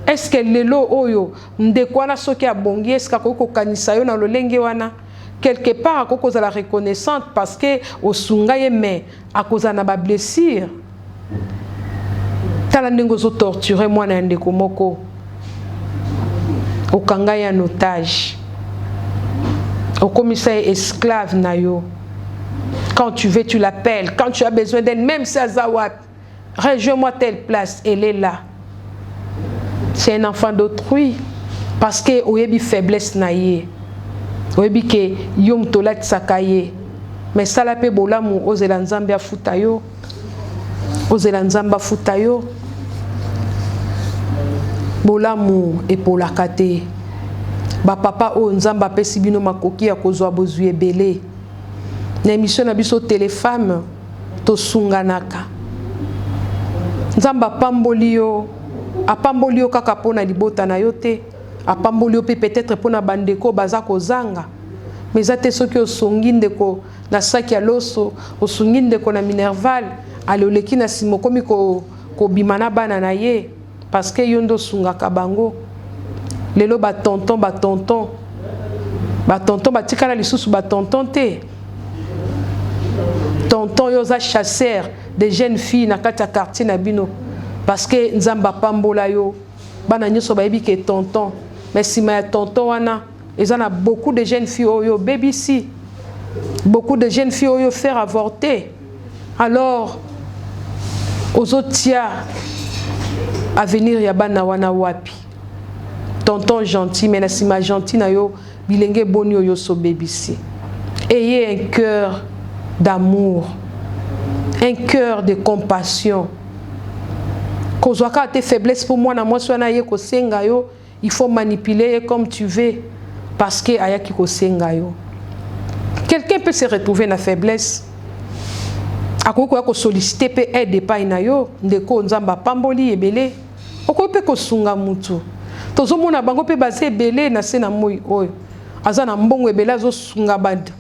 est-ce que lelo oyo ndeko wana soki abongi est-ce que akoki kokanisa yo na lolenge wana quelque part akoki kozala reconnaissante parce que osunga ye mais akozala na bablessure tala ndenge ozotorture mwana ya ndeko moko okanga ye en otage okomisa ye esclave na yo quand tu veux tu l'appelles quand tu as besoin d'elle même si azawat rejoins-moi telle place elle est là c'est un enfant d'autrui parce que oyebi faiblesse na ye oyebi ke yom tolat sakaye mais sala pe bolamu ozela nzambe afuta yo. Ozela nzambe afuta yo. Bolamu epolaka te. Ba papa o nzamba pesi bino makoki ya kozwa bozwi ebele. Na émission na biso Téléfemme to sunganaka. Nzamba pamboli yo, apamboli yo kaka pona libota na yo te, apamboli yo pe peut-être pona bandeko baza kozanga. Mais zate soki osongi ndeko na saki ya loso, osongi ndeko na Minerval, aloleki na simo komi ko bimana bana na ye parce que yondo sungaka bango. Lelo ba tonton batikala lisusu ba tonton te. Tonton yoza chasseur des jeunes filles na kati ya quartier na bino parce que nzamba pambola yo bana nyoso ba yebi ke tonton, mais sima ya tonton wana ezana beaucoup de jeunes filles oyo BBC, beaucoup de jeunes filles oyo faire avorter. Alors ozotia avenir ya bana wana wapi? Tonton gentil, mais na sima gentil na yo bilenge boni oyo so BBC. Ayez un cœur d'amour, un cœur de compassion. Kozwaka tes faiblesses pour moi na moi swana ye ko senga yo, il faut manipuler comme tu veux parce que ayaki ko senga yo. Quelqu'un peut se retrouver na faiblesse. Akoko ko solliciter pe aide pa ina yo, ndeko nzamba pamboli ebele. Oko pe ko sunga mutu. Tozo mona bango pe basé ebele na se na moi oyo. Aza na mbongo ebele azo sunga bad.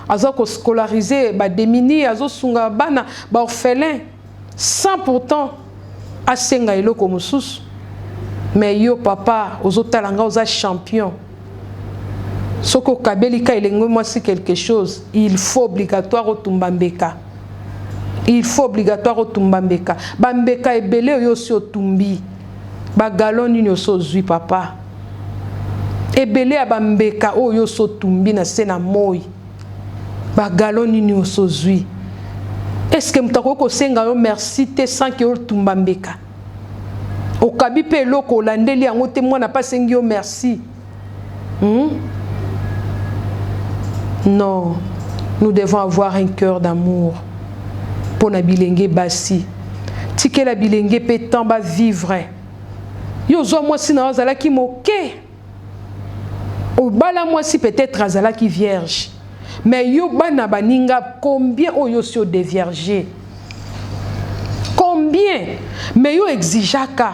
Azo ko scolariser ba démini, azo sunga bana ba orphelin sans pourtant asenga eloko mususu. Mais yo papa ozo talanga oza champion. Soko kabelika elengo moi si quelque chose, il faut obligatoire au tumbambeka. Il faut obligatoire au tumbambeka. Bambeka ebele yo si otumbi. Ba galon nyo so zui papa. Ebele abambeka o yo so tumbi na sena moi. Ba galon nyo so zui. Est-ce que mutako ko senga yo merci te sans que o tumbambeka? O kabi pe loko landeli yango te mwana pas sengi yo merci. Non, nous devons avoir un cœur d'amour pour na bilenge basi. Tike la bilenge pe tamba vivre. Yo zo moi si na ozala ki moke. O bala moi si peut-être azala ki vierge. Mais yo bana baninga combien o yo si o déviergé. Combien? Mais yo exigeaka.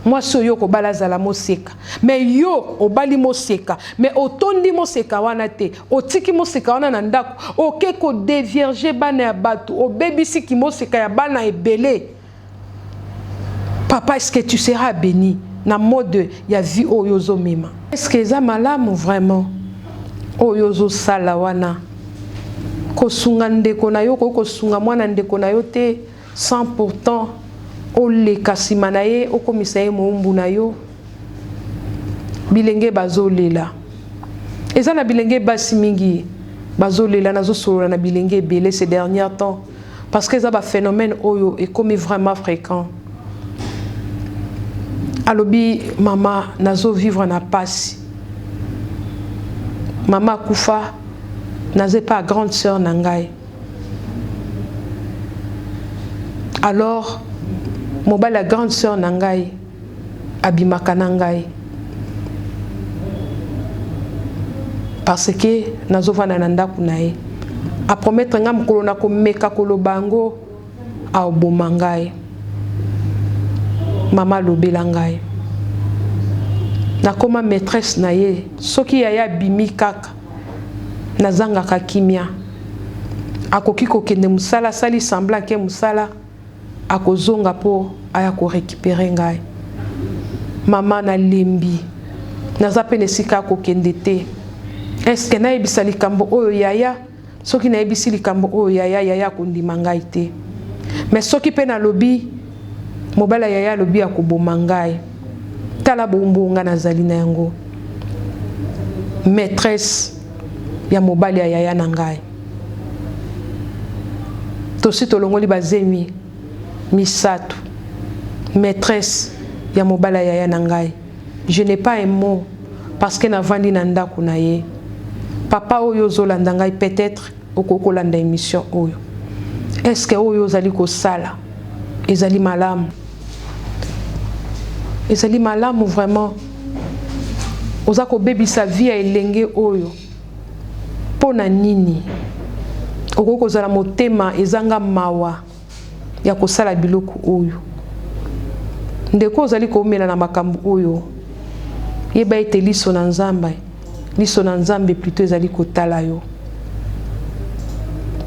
Moi so yo ko bala zala moseka. Mais yo o bali moseka. Mais otondi moseka wana te. Otiki moseka wana na ndako. Oke ko dévierger bana ya batu. O bebisi ki moseka ya bana ebele. Papa, est-ce que tu seras béni? Na mode ya vie oyozo mima. Est-ce que ça malamu vraiment? Oyozo sala wana. Ko sunga ndeko na yo ko sunga mwana ndeko na yo te sans pourtant ole kasima na ye okomisa ye moumbu na yo. Bilenge bazolela. Eza na bilenge basi mingi bazolela nazo solola na bilenge belé ces derniers temps parce que ça ba phénomène oyo est comme vraiment fréquent. Alobi mama nazo vivre na pasi. Mama kufa naze pas grande sœur nangai. Alors moba la grande sœur nangai abimaka nangai. Parce que nazo vana nanda kunae. A promettre ngam kolona ko meka kolobango a obomangai. Mama lobelangai. Nakoma maîtresse na ye. Soki ya bimi kaka. Nazanga kakimia. Akoki ko kende musala sali semblant ke musala. Akozonga po aya ko récupérer ngai. Mama na lembi. Nazape nesika ko kende te. Est-ce que na ebisa likambo oyo yaya? Soki na ebisi likambo oyo yaya kondima ngai te. Mais soki pe na lobi mobala yaya lobi akoboma ngai. Tala bombonga nazali na yango. Maîtresse ya mobali ya yaya na ngai. Tosi tolongoli bazemi misato. Maîtresse ya mobala ya yaya na ngai. Je n'ai pas un mot parce que na vandi na ndako na ye. Papa oyo zolanda ngai peut-être okokolanda émission oyo. Est-ce que oyo ozali kosala ezali malamu? Ezali malamu vraiment? Oza kobebisa vie ya elenge oyo pona nini? Okokozala motema ezanga mawa ya kosala biloko oyo. Ndeko ozali komela na makambo oyo, yeba ete liso na Nzambe plutôt ezali kotala yo.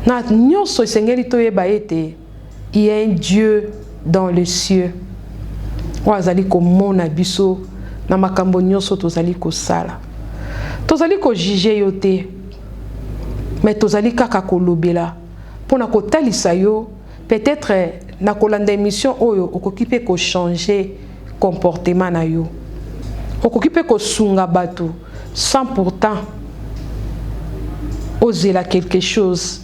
Na nyonso esengeli toyeba ete il y a un Dieu dans les cieux. Oazali komona biso na makambo nyonso tozali kosala. Tozali ko juger yo te, mais tozali kaka kolobela pona kotalisa yo. Peut-être na kolanda émission oyo okoki pe ko changer comportement na yo. Okoki pe ko sunga bato sans pourtant oser la quelque chose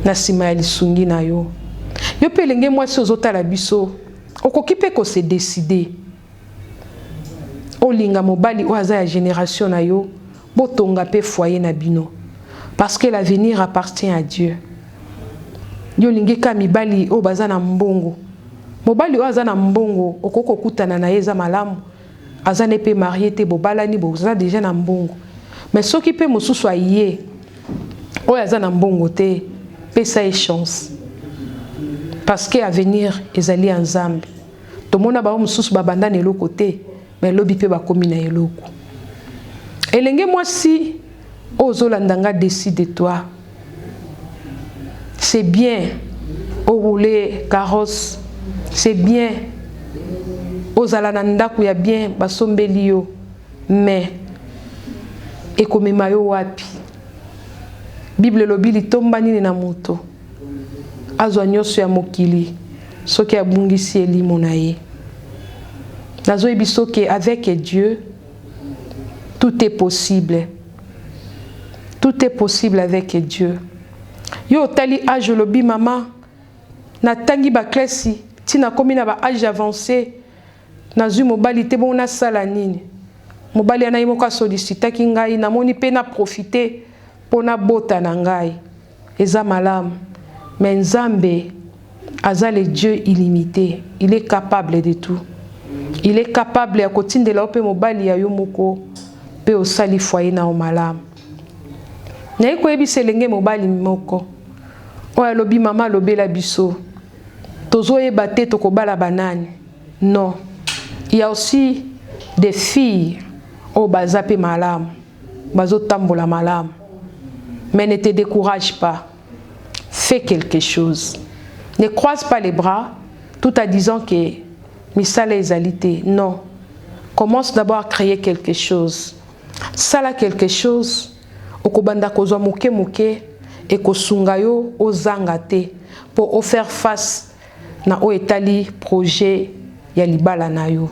na sima ya lisungi na yo. Yo pe lenge mwasi ozotala biso okoki pe ko se décider olinga mobali o aza ya génération na yo botonga pe foyer na bino parce que l'avenir appartient à Dieu. Yo lingi ka mibali o baza na mbongo, mobali o aza na mbongo okoko kutana na eza malamu, aza ne pe marié te bobalani boza déjà na mbongo. Mais soki pe mosusu aye o aza na mbongo te pe sa e chance parce que avenir ezali en Nzambe. To mona ba mosusu babanda na eloko te mais lobi pe bakomi na eloko. Elenge mwasi ozolandanga décide de toi. C'est bien au rouler carrosse, c'est bien aux alananda kuya bien basombeli yo, mais ekomema yo wapi? Bible lobi litomba nini na moto azwa nyonso ya mokili soki abungisi elimo na ye. Nazoyebi soki avec Dieu tout est possible. Tout est possible avec Dieu. Yo tali âge lobi mama na tangi ba klasi tina komi na ba âge avancé na zu mobali te bon na sala nini. Mobali ana imoka sollicita ki ngai na moni pe na profiter pona bota na ngai. Eza malamu. Mais Nzambe aza le Dieu illimité. Il est capable de tout. Il est capable ya kotindela ope mobali ya yo moko pe osali foyer na o malamu. Na iko ebise lenge mobali moko. Oya lobi mama lobela biso. Tozo yeba te tokobala banani. Non. Il y a aussi des filles au bazape malamu. Bazo tambola malamu. Mais ne te décourage pas. Fais quelque chose. Ne croise pas les bras tout en disant que misala ezalité. Non. Commence d'abord à créer quelque chose. Sala quelque chose. Okobanda kozwa moke moke et kosunga yo ozanga te pour faire face na o etali projet ya libala na yo.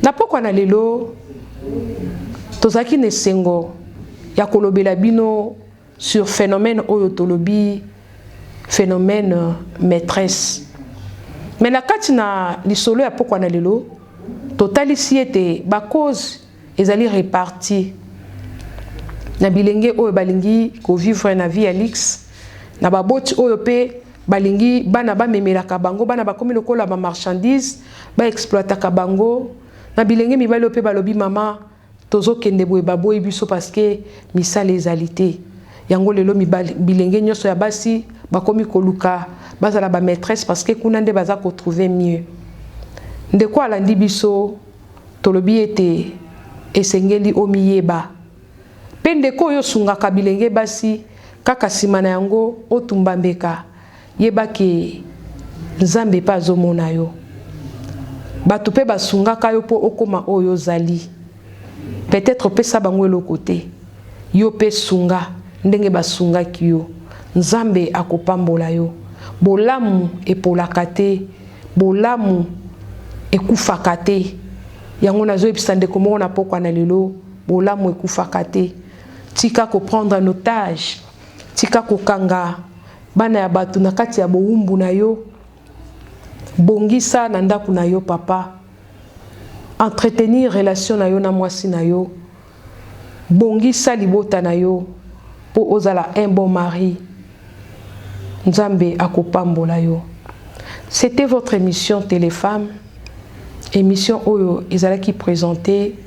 Na pokwa na lelo tozaki nesengo ya kolobela bino sur phénomène oyo tolobi phénomène maîtresse. Mais la kati na lisolo ya pokwa na lelo totali siete ba cause ezali répartie. Na bilenge oyo balingi ko vivre na vie alix na baboti oyo pe balingi bana ba memelaka bango bana bakomi lokola ba marchandise ba exploitaka bango na bilenge mibali oyo pe balobi mama tozo kende boye baboyi biso parce que misala ezalité yango lelo mibali bilenge nyonso ya basi bakomi koluka bazala ba maîtresse parce que kuna nde baza ko trouver mieux. Ndeko alandi biso tolobi ete esengeli omiyeba pendeko yo sungaka bilenge basi kaka sima na yango otumba mbeka yeba ke Nzambe pa azomona yo bato pe basungaka yo po okoma oyo zali peut-être pesa bango eloko te yo pe sunga ndenge basungaki yo Nzambe akopambola yo bolamu epolaka te bolamu ekufaka te yango nazoyebisa ndeko moko na pokwa na lelo bolamu ekufaka te. Tika ko prendre en otage, tika ko kanga bana ya batu na kati ya boumbu na yo, bongisa na ndaku na yo papa, entretenir relation na yo na mwasi na yo, bongisa libota na yo, pour ozala un bon mari. Nzambe akopambola yo. C'était votre émission Téléfemme. Émission Oyo ezalaki présentée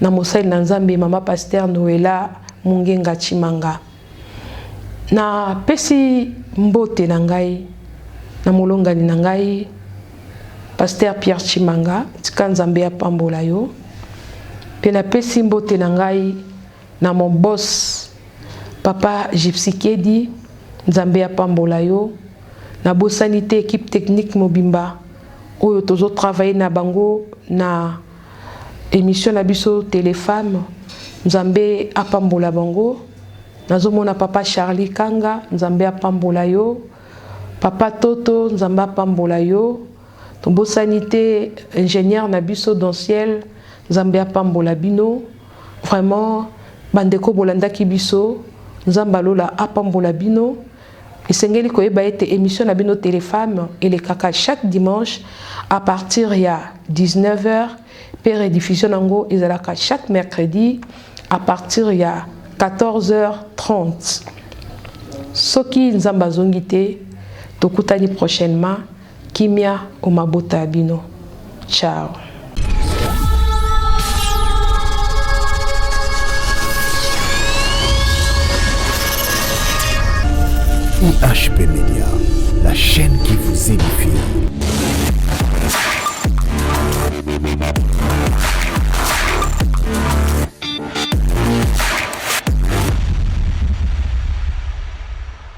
na mosali na Nzambe Mama Pasteur Noela Mungenga Chimanga. Na pesi mbote na ngai na molongani na ngai Pasteur Pierre Chimanga tika Nzambe apambola yo. Pe na pesi mbote na ngai na mon boss Papa Gypsy Kedi Nzambe apambola yo. Na bosanité équipe technique mobimba oyo tozo travailler na bango na émission na biso Téléfemme Nzambe apambola bango. Nazomona Papa Charlie Kanga Nzambe apambola yo. Papa Toto Nzambe apambola yo. Tombo sanité ingénieur na biso Donciel Nzambe apambola bino. Vraiment bandeko bolanda ki biso Nzambe lola apambola bino. Esengeli koyeba ete émission na bino Téléfemme et les kaka chaque dimanche à partir ya 19h. Pe rediffusion nango ezalaka chaque mercredi à partir ya 14h30. Soki Nzamba zongite tokutani prochainement. Kimia omabota bino. Ciao. IHP Média, la chaîne qui